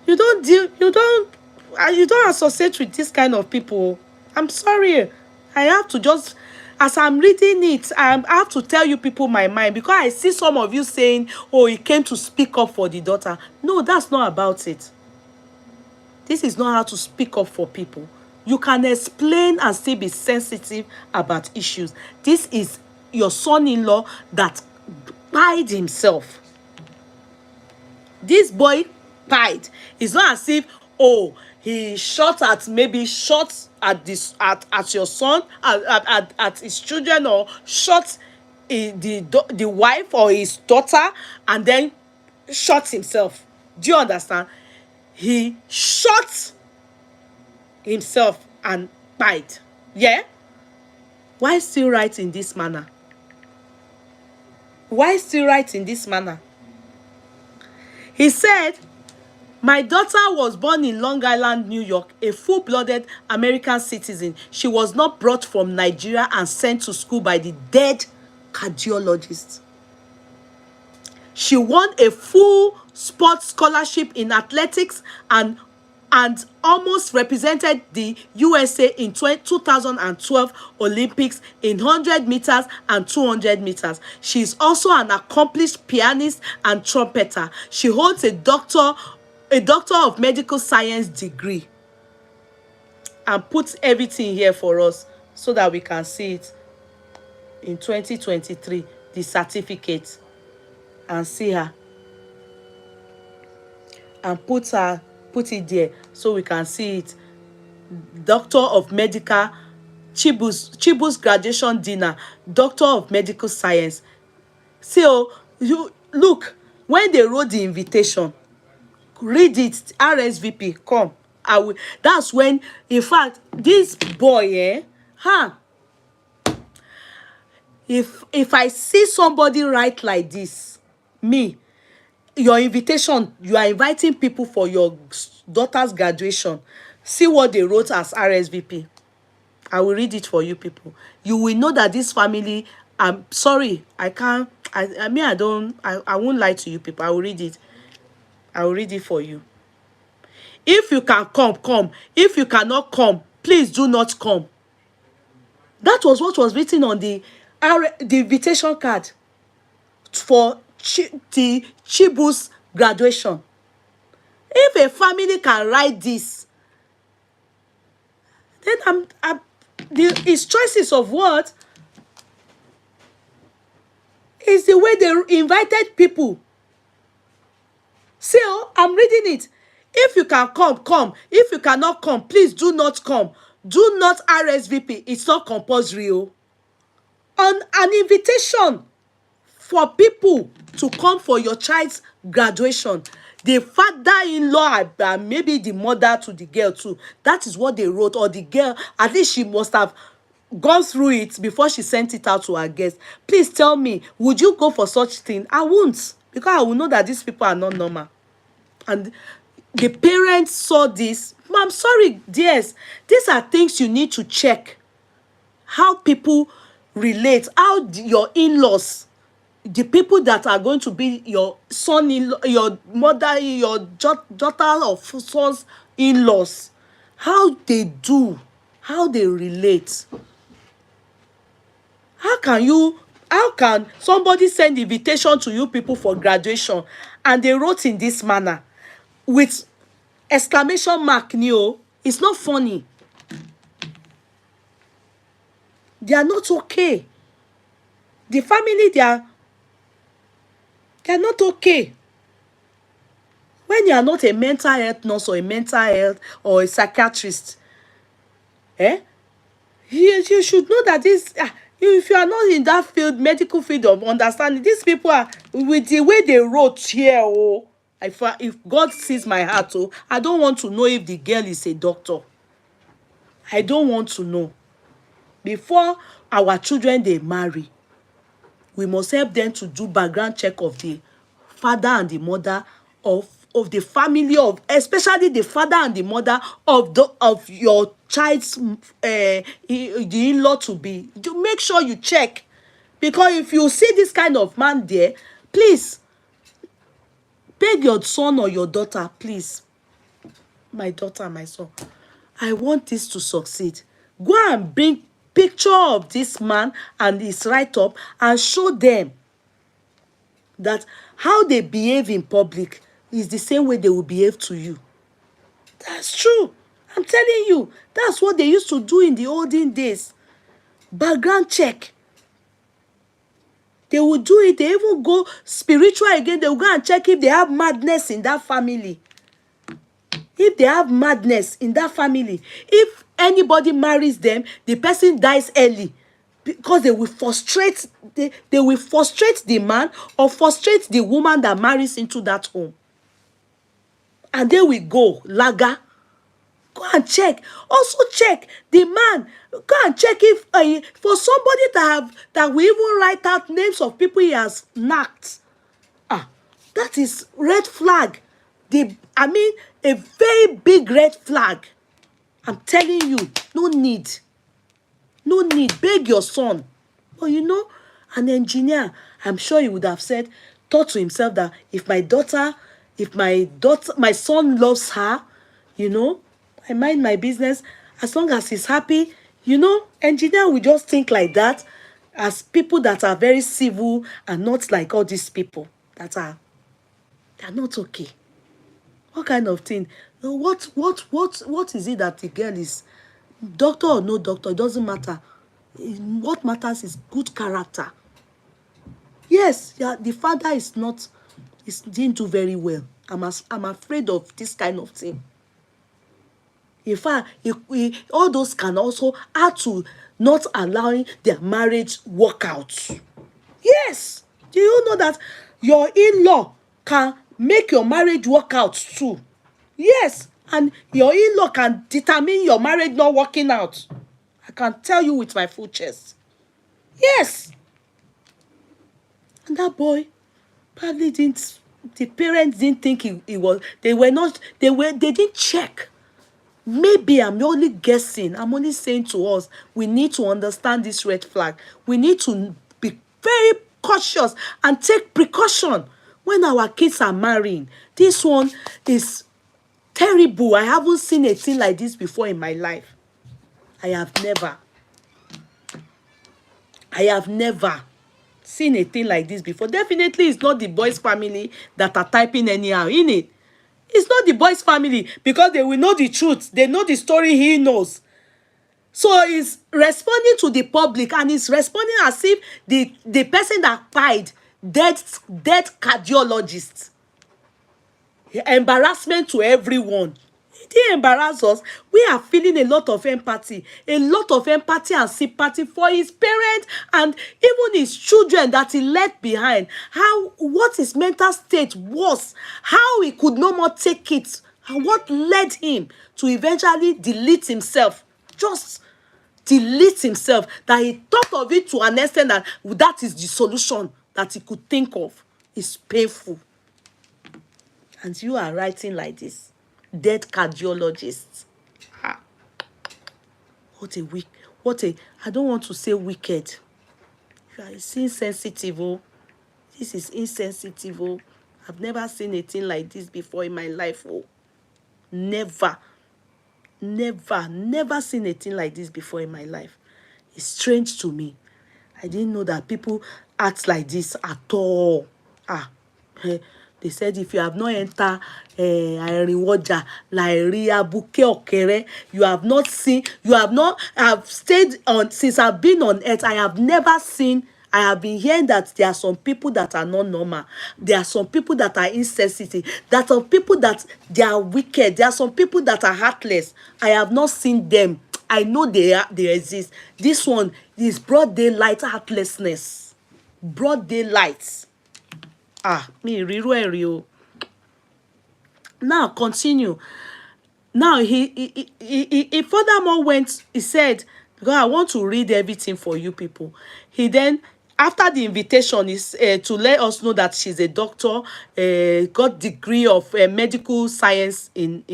S1: You don't associate with this kind of people. I'm sorry. I have to just, as I'm reading it, I have to tell you people my mind, because I see some of you saying, oh, he came to speak up for the daughter. No, that's not about it. This is not how to speak up for people. You can explain and still be sensitive about issues. This is your son-in-law that pied himself. This boy pied. It's not as if, oh, he shot at your son, at his children, or shot the wife or his daughter and then shot himself. Do you understand? He shot himself and died. Yeah? Why still write in this manner? Why still write in this manner? He said, my daughter was born in Long Island, New York, a full-blooded American citizen. She was not brought from Nigeria and sent to school by the dead cardiologist. She won a full sports scholarship in athletics and almost represented the USA in 2012 Olympics in 100 meters and 200 meters. She is also an accomplished pianist and trumpeter. She holds a Doctor of Medical Science degree. And puts everything here for us so that we can see it in 2023, the certificate, and see her. And put it there so we can see it. Doctor of Medical, Chibu's graduation dinner, Doctor of Medical Science. So you look, when they wrote the invitation, read it, RSVP, come. That's when, in fact, this boy, if I see somebody write like this, me, your invitation, you are inviting people for your daughter's graduation. See what they wrote as RSVP. I will read it for you people. You will know that this family, I'm sorry, I can't, I won't lie to you people. I will read it. I will read it for you. If you can come, come. If you cannot come, please do not come. That was what was written on the invitation card for the Chibu's graduation. If a family can write this, then his choices of what is the way they invited people. See, oh, I'm reading it. If you can come, come. If you cannot come, please do not come. Do not RSVP. It's not compulsory. Oh. On an invitation for people to come for your child's graduation, the father-in-law and maybe the mother to the girl too, that is what they wrote. Or the girl, at least she must have gone through it before she sent it out to her guests. Please tell me, would you go for such thing? I won't, because I will know that these people are not normal. And the parents saw this. I'm sorry, dears, these are things you need to check. How people relate, how your in-laws, the people that are going to be your son-in-law, your mother, your daughter or son's in-laws, how they do, how they relate. How can somebody send invitation to you people for graduation and they wrote in this manner with exclamation mark new? It's not funny. They are not okay. The family, they are not okay. When you are not a mental health nurse or a mental health or a psychiatrist, you should know that this, if you are not in that field, medical field of understanding, these people are, with the way they wrote here, oh, if God sees my heart, oh, I don't want to know if the girl is a doctor. I don't want to know. Before our children, they marry, we must help them to do background check of the father and the mother of the family, of especially the father and the mother of your child's the in-law to be. To make sure you check, because if you see this kind of man there, please beg your son or your daughter, please, my daughter, my son, I want this to succeed. Go and bring picture of this man and his write-up and show them that how they behave in public is the same way they will behave to you. That's true. I'm telling you, that's what they used to do in the olden days. Background check. They will do it. They even go spiritual again. They will go and check if they have madness in that family. If they have madness in that family, if anybody marries them, the person dies early, because they will frustrate they will frustrate the man or frustrate the woman that marries into that home. And they will go laga. Go and check. Also check the man. Go and check if for somebody that will even write out names of people he has knocked. That is red flag. A very big red flag. I'm telling you, no need. No need. Beg your son. But you know, an engineer, I'm sure he would have thought to himself that if my son loves her, I mind my business, as long as he's happy, engineer will just think like that, as people that are very civil and not like all these people they're not okay. What kind of thing? What is it that the girl is? Doctor or no doctor, it doesn't matter. What matters is good character. Yes, the father didn't do very well. I'm afraid of this kind of thing. In fact, all those can also add to not allowing their marriage work out. Yes. Do you know that your in-law can make your marriage work out too? Yes. And your in-law can determine your marriage not working out. I can tell you with my full chest. Yes. And that boy probably the parents didn't think he was, they didn't check. Maybe I'm only guessing. I'm only saying to us, we need to understand this red flag. We need to be very cautious and take precaution when our kids are marrying. This one is terrible. I haven't seen a thing like this before in my life. I have never seen a thing like this before. Definitely it's not the boys' family that are typing anyhow, innit? It's not the boys' family, because they will know the truth. They know the story he knows. So he's responding to the public, and he's responding as if the person that died, dead cardiologist. embarrassment to everyone. He didn't embarrass us. We are feeling a lot of empathy and sympathy for his parents and even his children that he left behind. What his mental state was, how he could no more take it, and what led him to eventually delete himself. Just delete himself, that he thought of it to an extent that that is the solution that he could think of. It's painful. And you are writing like this. Dead cardiologist. Ah, I don't want to say wicked. You are insensitive, oh. This is insensitive, oh. I've never seen a thing like this before in my life, oh. Never seen a thing like this before in my life. It's strange to me. I didn't know that people act like this at all. They said if you have not entered Irinwoja, Lairi, Abuke, Okere, you have not seen, I've stayed on, since I've been on earth, I have never seen, I have been hearing that there are some people that are not normal. There are some people that are insensitive. There are some people that they are wicked. There are some people that are heartless. I have not seen them. I know they exist. This one is broad daylight heartlessness. Broad daylight. Me riru. Now continue. Now he furthermore went. He said, "God, I want to read everything for you people." He then, after the invitation is to let us know that she's a doctor, got degree of medical science in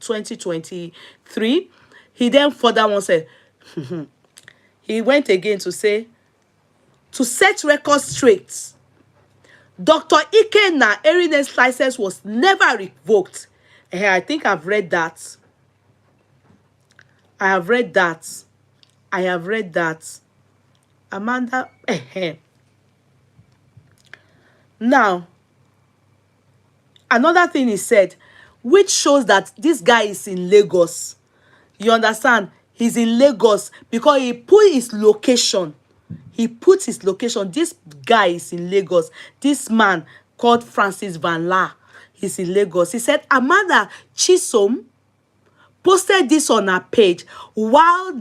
S1: 2023. He then further said, he went again to say, to set records straight, Dr. Ikenna Erinne's license was never revoked. I think I've read that. I have read that. Amanda. Now, another thing he said, which shows that this guy is in Lagos. You understand? He's in Lagos because he put his location. This guy is in Lagos. This man called Francis Van-Lare, he's in Lagos. He said Amanda Chisom posted this on her page while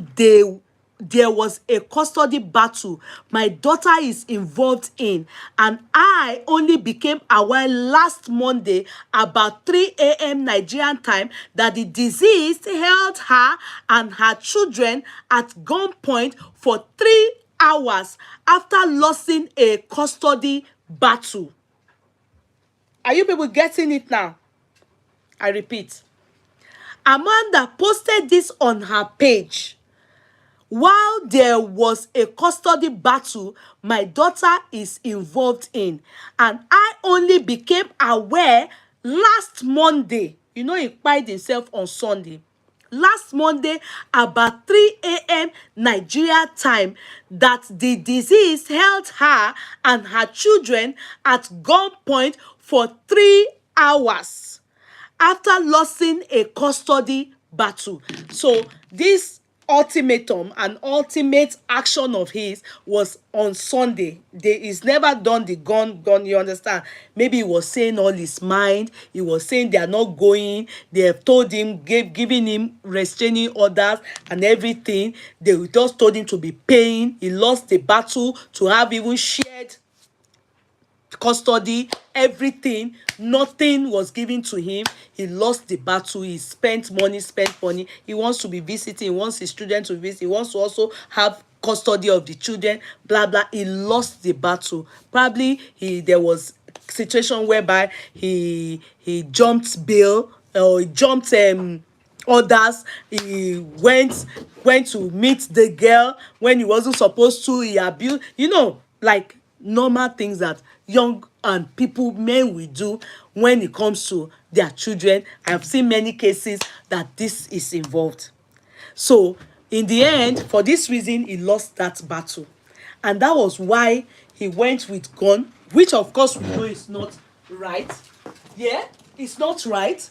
S1: there was a custody battle my daughter is involved in, and I only became aware last Monday about 3 a.m. Nigerian time that the deceased held her and her children at gunpoint for 3 hours after losing a custody battle. Are you people getting it now? I repeat. Amanda posted this on her page while there was a custody battle my daughter is involved in, and I only became aware last Monday. You know, he pied himself on Sunday. Last Monday about 3 a.m. Nigeria time that the deceased held her and her children at gunpoint for 3 hours after losing a custody battle. So this ultimatum and ultimate action of his was on Sunday. He's never done the gun, you understand? Maybe he was saying all his mind. He was saying they are not going. They have told him, giving him restraining orders and everything. They just told him to be paying. He lost the battle to have even shared custody, everything. Nothing was given to him. He lost the battle. He spent money. He wants to be visiting. He wants his children to visit. He wants to also have custody of the children, blah blah. He lost the battle. Probably there was situation whereby he jumped bail, or he jumped others. He went to meet the girl when he wasn't supposed to. He abused, like normal things that young and men will do when it comes to their children. I've seen many cases that this is involved. So in the end, for this reason, he lost that battle, and that was why he went with gun, which of course we know is not right. Yeah, it's not right.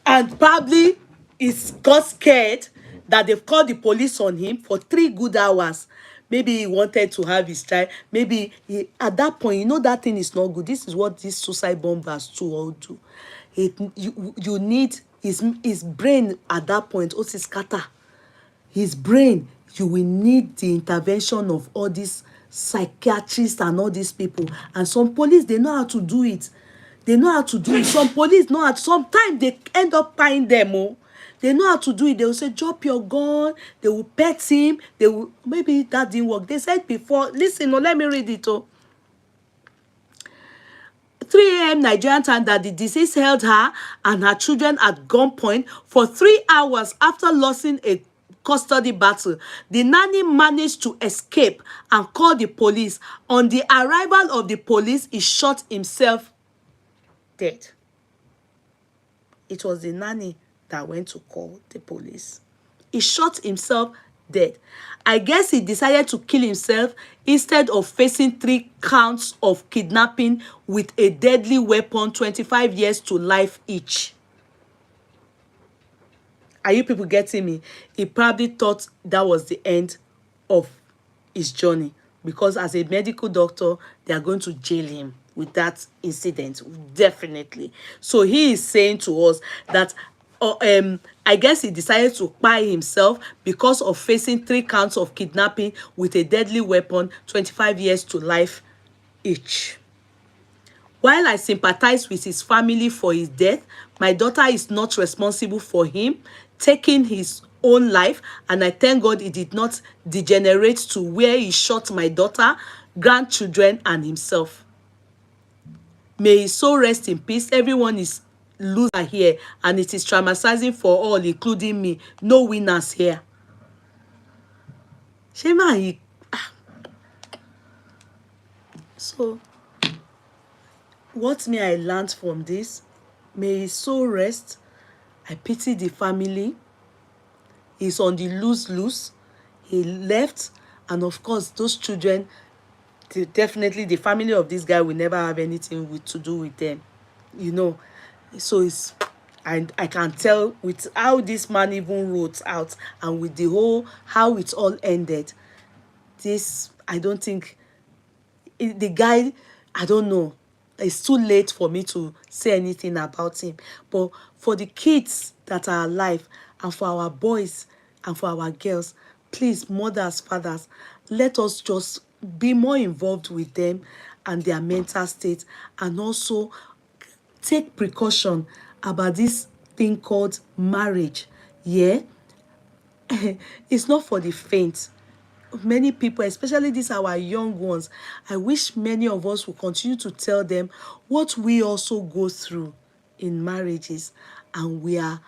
S1: And probably he got scared that they've called the police on him for 3 good hours Maybe he wanted to have his child. Maybe at that point, you know that thing is not good. This is what these suicide bombers too all do. You need his brain at that point also scatter. His brain, you will need the intervention of all these psychiatrists and all these people. And some police, they know how to do it. They know how to do it. Some police know how to, sometimes they end up buying them. Oh. They know how to do it. They will say, drop your gun. They will pet him. They will, maybe that didn't work. They said before, listen, no, let me read it. Oh. 3 a.m. Nigerian time that the deceased held her and her children at gunpoint for 3 hours after losing a custody battle. The nanny managed to escape and call the police. On the arrival of the police, he shot himself dead. It was the nanny that went to call the police. He shot himself dead. I guess he decided to kill himself instead of facing 3 counts of kidnapping with a deadly weapon, 25 years to life each. Are you people getting me? He probably thought that was the end of his journey, because as a medical doctor, they are going to jail him with that incident, definitely. So he is saying to us that I guess he decided to buy himself because of facing 3 counts of kidnapping with a deadly weapon, 25 years to life each. While I sympathize with his family for his death, my daughter is not responsible for him taking his own life, and I thank God it did not degenerate to where he shot my daughter, grandchildren, and himself. May his soul rest in peace. Everyone is loser here, and it is traumatizing for all, including me. No winners here. Shema, so what me I learned from this, may his soul rest. I pity the family. He's on the lose-lose. He left, and of course, those children, definitely the family of this guy will never have anything to do with them, you know. So it's, and I can tell with how this man even wrote out, and with the whole how it all ended, this, I don't think the guy, I don't know, it's too late for me to say anything about him. But for the kids that are alive, and for our boys and for our girls, please, mothers, fathers, let us just be more involved with them and their mental state, and also take precaution about this thing called marriage. Yeah. It's not for the faint. Many people, especially these our young ones, I wish many of us will continue to tell them what we also go through in marriages. And we are,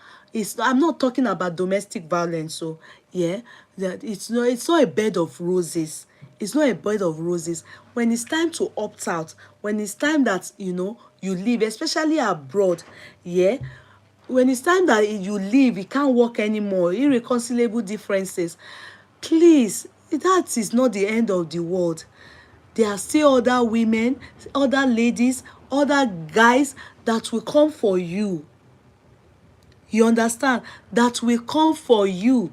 S1: I'm not talking about domestic violence, so yeah, that it's not a bed of roses. It's not a bed of roses. When it's time to opt out, when it's time that you leave, especially abroad, yeah, when it's time that you leave, you can't work anymore, irreconcilable differences, please, that is not the end of the world. There are still other women, other ladies, other guys that will come for you. You understand? That will come for you.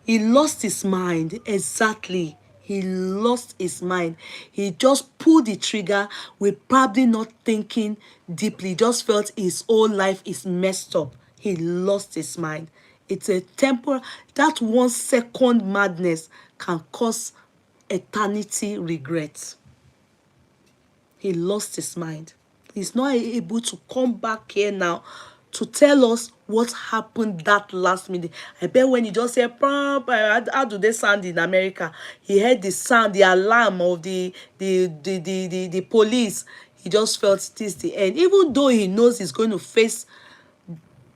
S1: He lost his mind. Exactly. He lost his mind. He just pulled the trigger with probably not thinking deeply. He just felt his whole life is messed up. He lost his mind. It's a temporal, that 1 second madness can cause eternity regret. He lost his mind. He's not able to come back here now to tell us what happened that last minute. I bet when he just said, how do they sound in America? He heard the sound, the alarm of the police. He just felt it is the end. Even though he knows he's going to face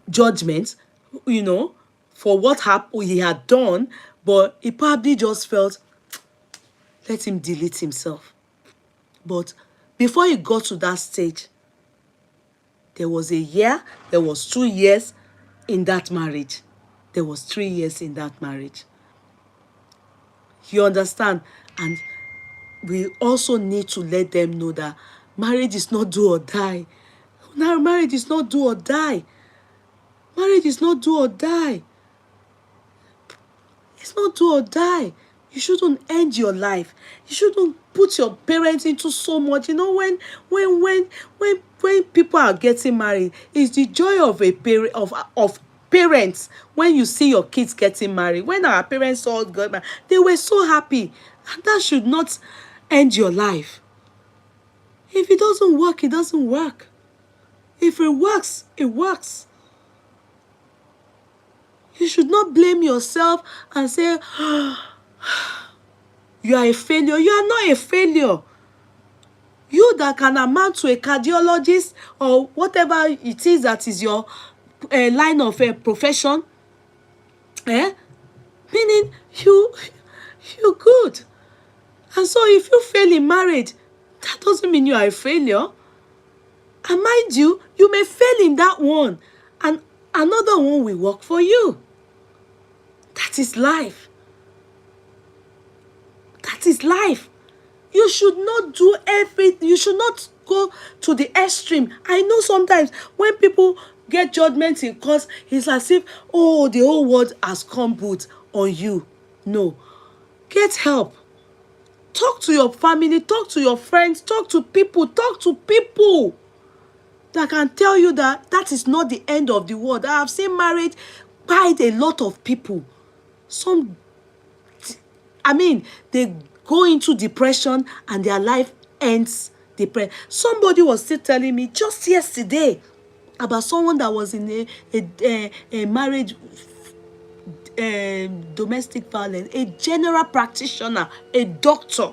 S1: judgment, for what he had done, but he probably just felt, let him delete himself. But before he got to that stage, there was a year, there was 2 years in that marriage. There was 3 years in that marriage. You understand? And we also need to let them know that marriage is not do or die. Now, marriage is not do or die. Marriage is not do or die. It's not do or die. You shouldn't end your life. You shouldn't put your parents into so much. You know, when people are getting married, it's the joy of a parent of parents when you see your kids getting married. When our parents all got married, they were so happy. And that should not end your life. If it doesn't work, it doesn't work. If it works, it works. You should not blame yourself and say, you are a failure. You are not a failure. You that can amount to a cardiologist or whatever it is that is your line of profession, meaning you're good. And so if you fail in marriage, that doesn't mean you are a failure. And mind you, you may fail in that one, and another one will work for you. That is life. That is life. You should not do everything. You should not go to the extreme. I know sometimes when people get judgment in court, it's as if, oh, the whole world has come boot on you. No. Get help. Talk to your family. Talk to your friends. Talk to people. Talk to people that can tell you that that is not the end of the world. I have seen marriage quite a lot of people. They go into depression and their life ends depressed. Somebody was still telling me just yesterday about someone that was in a marriage, domestic violence, a general practitioner, a doctor.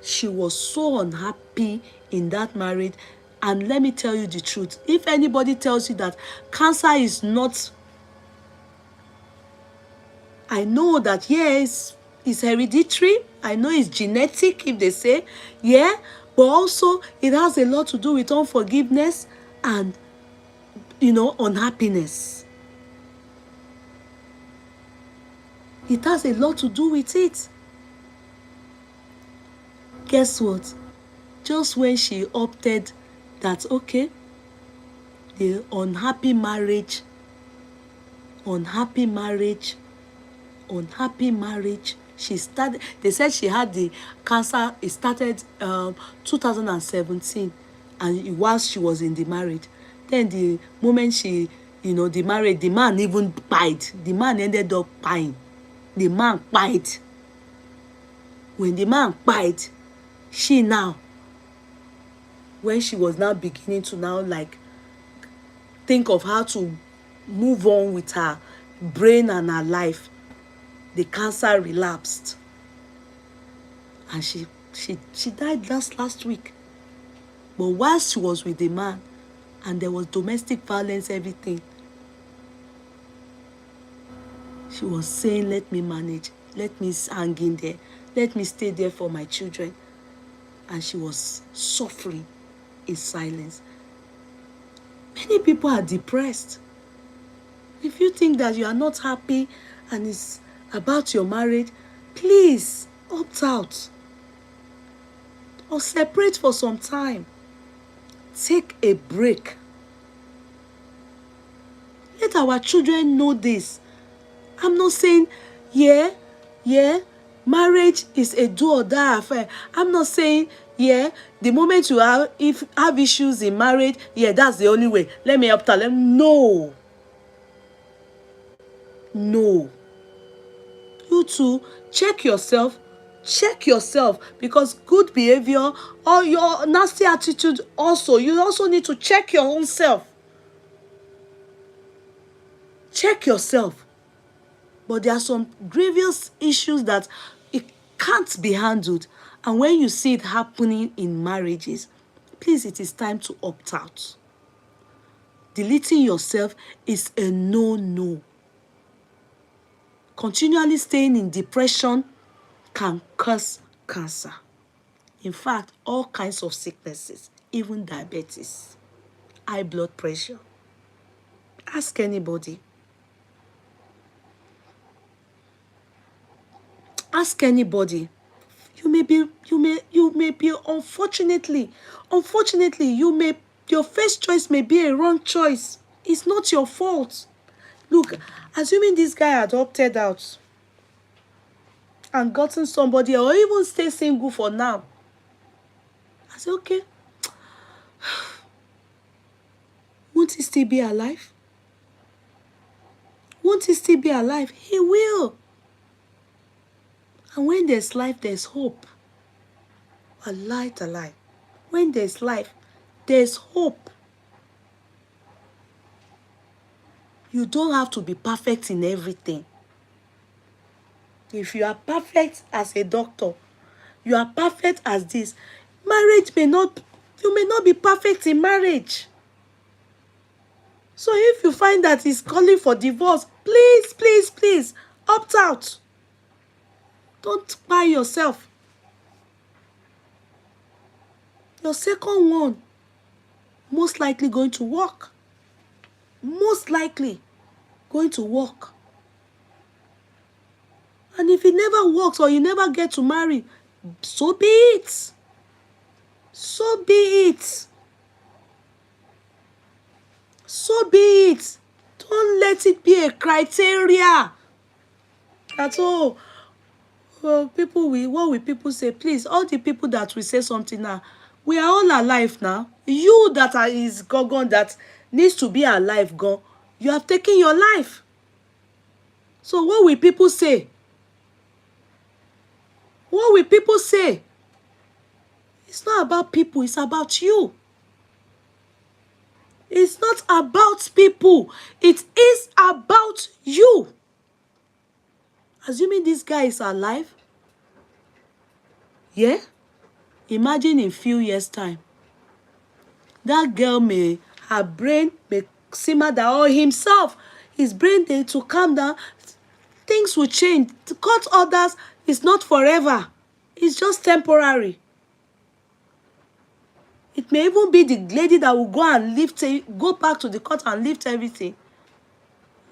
S1: She was so unhappy in that marriage. And let me tell you the truth. If anybody tells you that cancer is not, I know that yes, it's hereditary. I know it's genetic, if they say, yeah, but also it has a lot to do with unforgiveness and, unhappiness. It has a lot to do with it. Guess what? Just when she opted that, okay, the unhappy marriage, she started, they said she had the cancer, it started 2017, and whilst she was in the marriage. Then the moment she, the marriage, the man even died. The man ended up dying. The man died. When the man died, she now, when she was now beginning to now like think of how to move on with her brain and her life, the cancer relapsed. And she died last week. But whilst she was with the man, and there was domestic violence, everything, she was saying, let me manage, let me hang in there, let me stay there for my children. And she was suffering in silence. Many people are depressed. If you think that you are not happy and it's about your marriage, please opt out or separate for some time. Take a break. Let our children know this. I'm not saying, marriage is a do or die affair. I'm not saying, the moment you have issues in marriage, that's the only way. Let me opt out. No. You too, check yourself, because good behavior or your nasty attitude also, you also need to check your own self. Check yourself. But there are some grievous issues that it can't be handled. And when you see it happening in marriages, please, it is time to opt out. Deleting yourself is a no. Continually staying in depression can cause cancer. In fact, all kinds of sicknesses, even diabetes, high blood pressure. Ask anybody. You may be unfortunately, your first choice may be a wrong choice. It's not your fault. Look, assuming this guy had opted out and gotten somebody or even stay single for now, I say, okay, won't he still be alive? Won't he still be alive? He will. And when there's life, there's hope. Alive. When there's life, there's hope. You don't have to be perfect in everything. If you are perfect as a doctor, you are perfect as this, you may not be perfect in marriage. So if you find that he's calling for divorce, please, opt out. Don't buy yourself. Your second one, most likely going to work. Most likely going to work. And if it never works or you never get to marry, so be it. So be it. So be it. Don't let it be a criteria. At all. Well, what will people say? Please, all the people that will say something now, we are all alive now. You that is gone, that needs to be alive, gone, you have taken your life. So what will people say? What will people say? It's not about people, it's about you. It's not about people. It is about you. Assuming this guy is alive, yeah? Imagine in few years' time, that girl her brain may simmer down, or himself, his brain need to calm down. Things will change. To cut others is not forever. It's just temporary. It may even be the lady that will go back to the court and lift everything.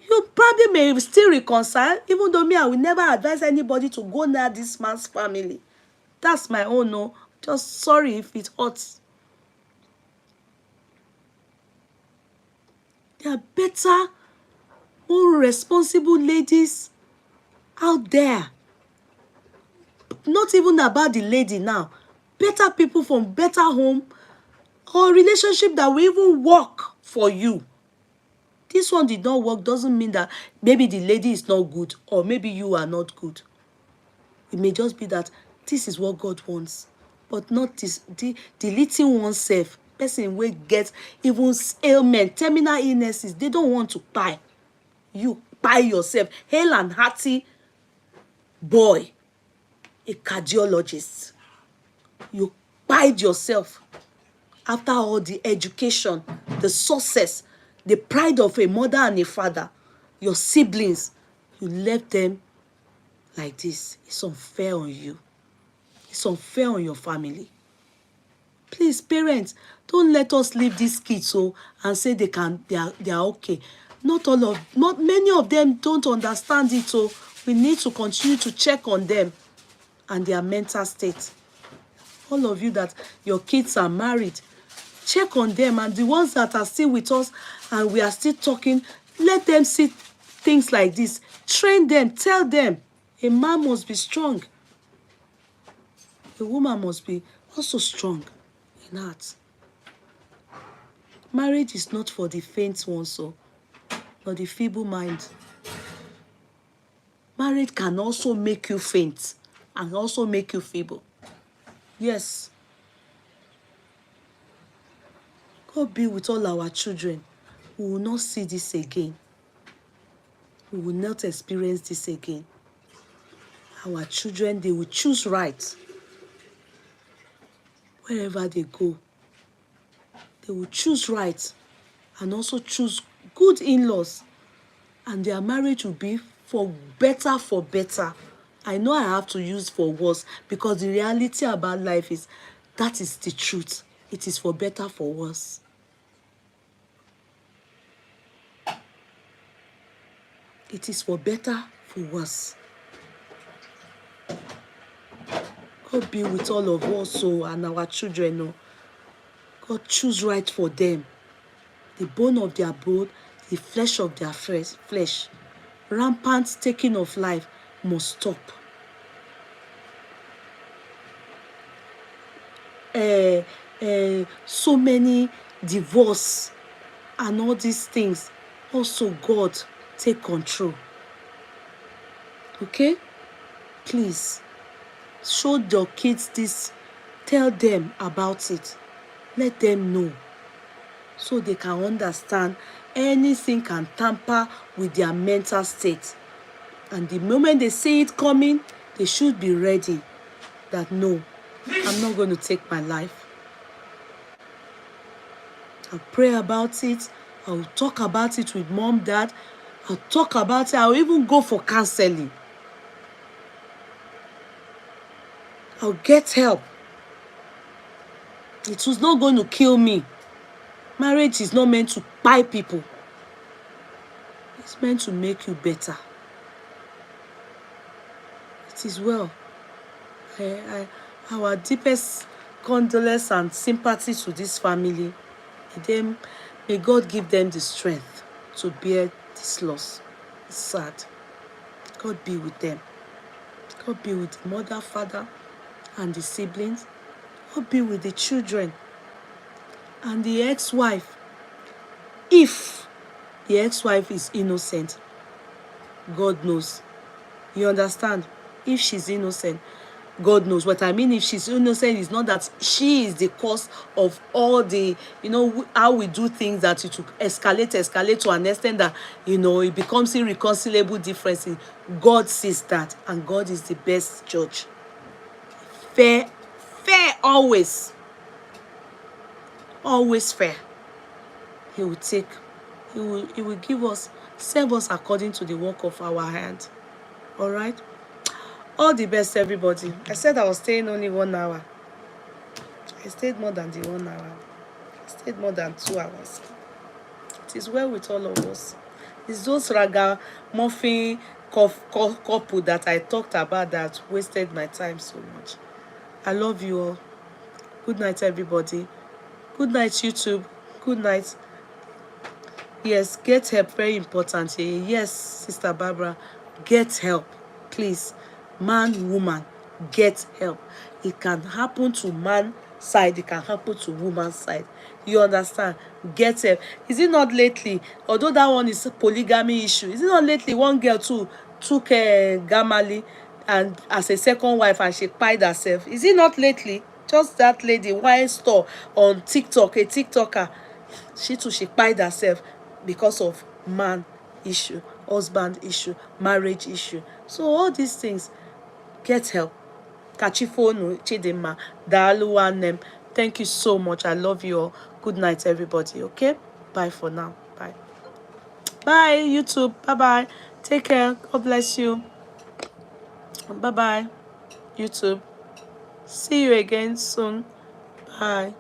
S1: You probably may still reconcile, even though I will never advise anybody to go near this man's family. That's my own, no. Just sorry if it hurts. There are better, more responsible ladies out there. Not even about the lady now. Better people from better home or relationship that will even work for you. This one did not work doesn't mean that maybe the lady is not good or maybe you are not good. It may just be that this is what God wants, but not this, deleting oneself. Person will get even ailment, terminal illnesses. They don't want to buy. You buy yourself. Hale and hearty boy, a cardiologist. You bide yourself after all the education, the success, the pride of a mother and a father, your siblings, you left them like this. It's unfair on you. It's unfair on your family. Please, parents, don't let us leave these kids and say they are okay. Not many of them don't understand it, so we need to continue to check on them and their mental state. All of you that your kids are married, check on them, and the ones that are still with us and we are still talking, let them see things like this. Train them, tell them a man must be strong. A woman must be also strong in heart. Marriage is not for the faint ones, or the feeble mind. Marriage can also make you faint and also make you feeble. Yes. God be with all our children. We will not see this again. We will not experience this again. Our children, they will choose right. Wherever they go, they will choose right and also choose good in-laws. And their marriage will be for better, for better. I know I have to use for worse because the reality about life is that is the truth. It is for better, for worse. It is for better, for worse. God be with all of us and our children. God choose right for them. The bone of their bone, the flesh of their flesh. Rampant taking of life must stop. So many divorce and all these things. Also, God, take control. Okay? Please, show your kids this. Tell them about it. Let them know so they can understand anything can tamper with their mental state. And the moment they see it coming, they should be ready that no, I'm not going to take my life. I'll pray about it. I'll talk about it with mom, dad. I'll talk about it. I'll even go for counseling. I'll get help. It was not going to kill me. Marriage is not meant to buy people. It's meant to make you better. It is well. Our deepest condolence and sympathy to this family. May God give them the strength to bear this loss. It's sad. God be with them. God be with the mother, father, and the siblings. God be with the children and the ex-wife. If the ex-wife is innocent, God knows. You understand? If she's innocent, God knows. What I mean, if she's innocent, is not that she is the cause of all the, how we do things, that it will escalate to an extent that, it becomes irreconcilable differences. God sees that, and God is the best judge. Fair always. Always fair. He will serve us according to the work of our hand. All right? All the best, everybody. I said I was staying only 1 hour. I stayed more than the 1 hour. I stayed more than 2 hours. It is well with all of us. It's those ragamuffin couple that I talked about that wasted my time so much. I love you all. Good night, everybody. Good night, YouTube. Good night. Yes, get help. Very important. Yes, Sister Barbara, get help. Please. Man, woman, get help. It can happen to man side. It can happen to woman side. You understand? Get help. Is it not lately, although that one is a polygamy issue, is it not lately one girl too took Gamali and as a second wife, and she pied herself? Is it not lately? Just that lady, wine store on TikTok, a TikToker, she pied herself because of man issue, husband issue, marriage issue. So all these things, get help. Kachifonu Chidima Daluanem. Thank you so much. I love you all. Good night, everybody. Okay? Bye for now. Bye. Bye, YouTube. Bye-bye. Take care. God bless you. Bye-bye, YouTube. See you again soon. Bye.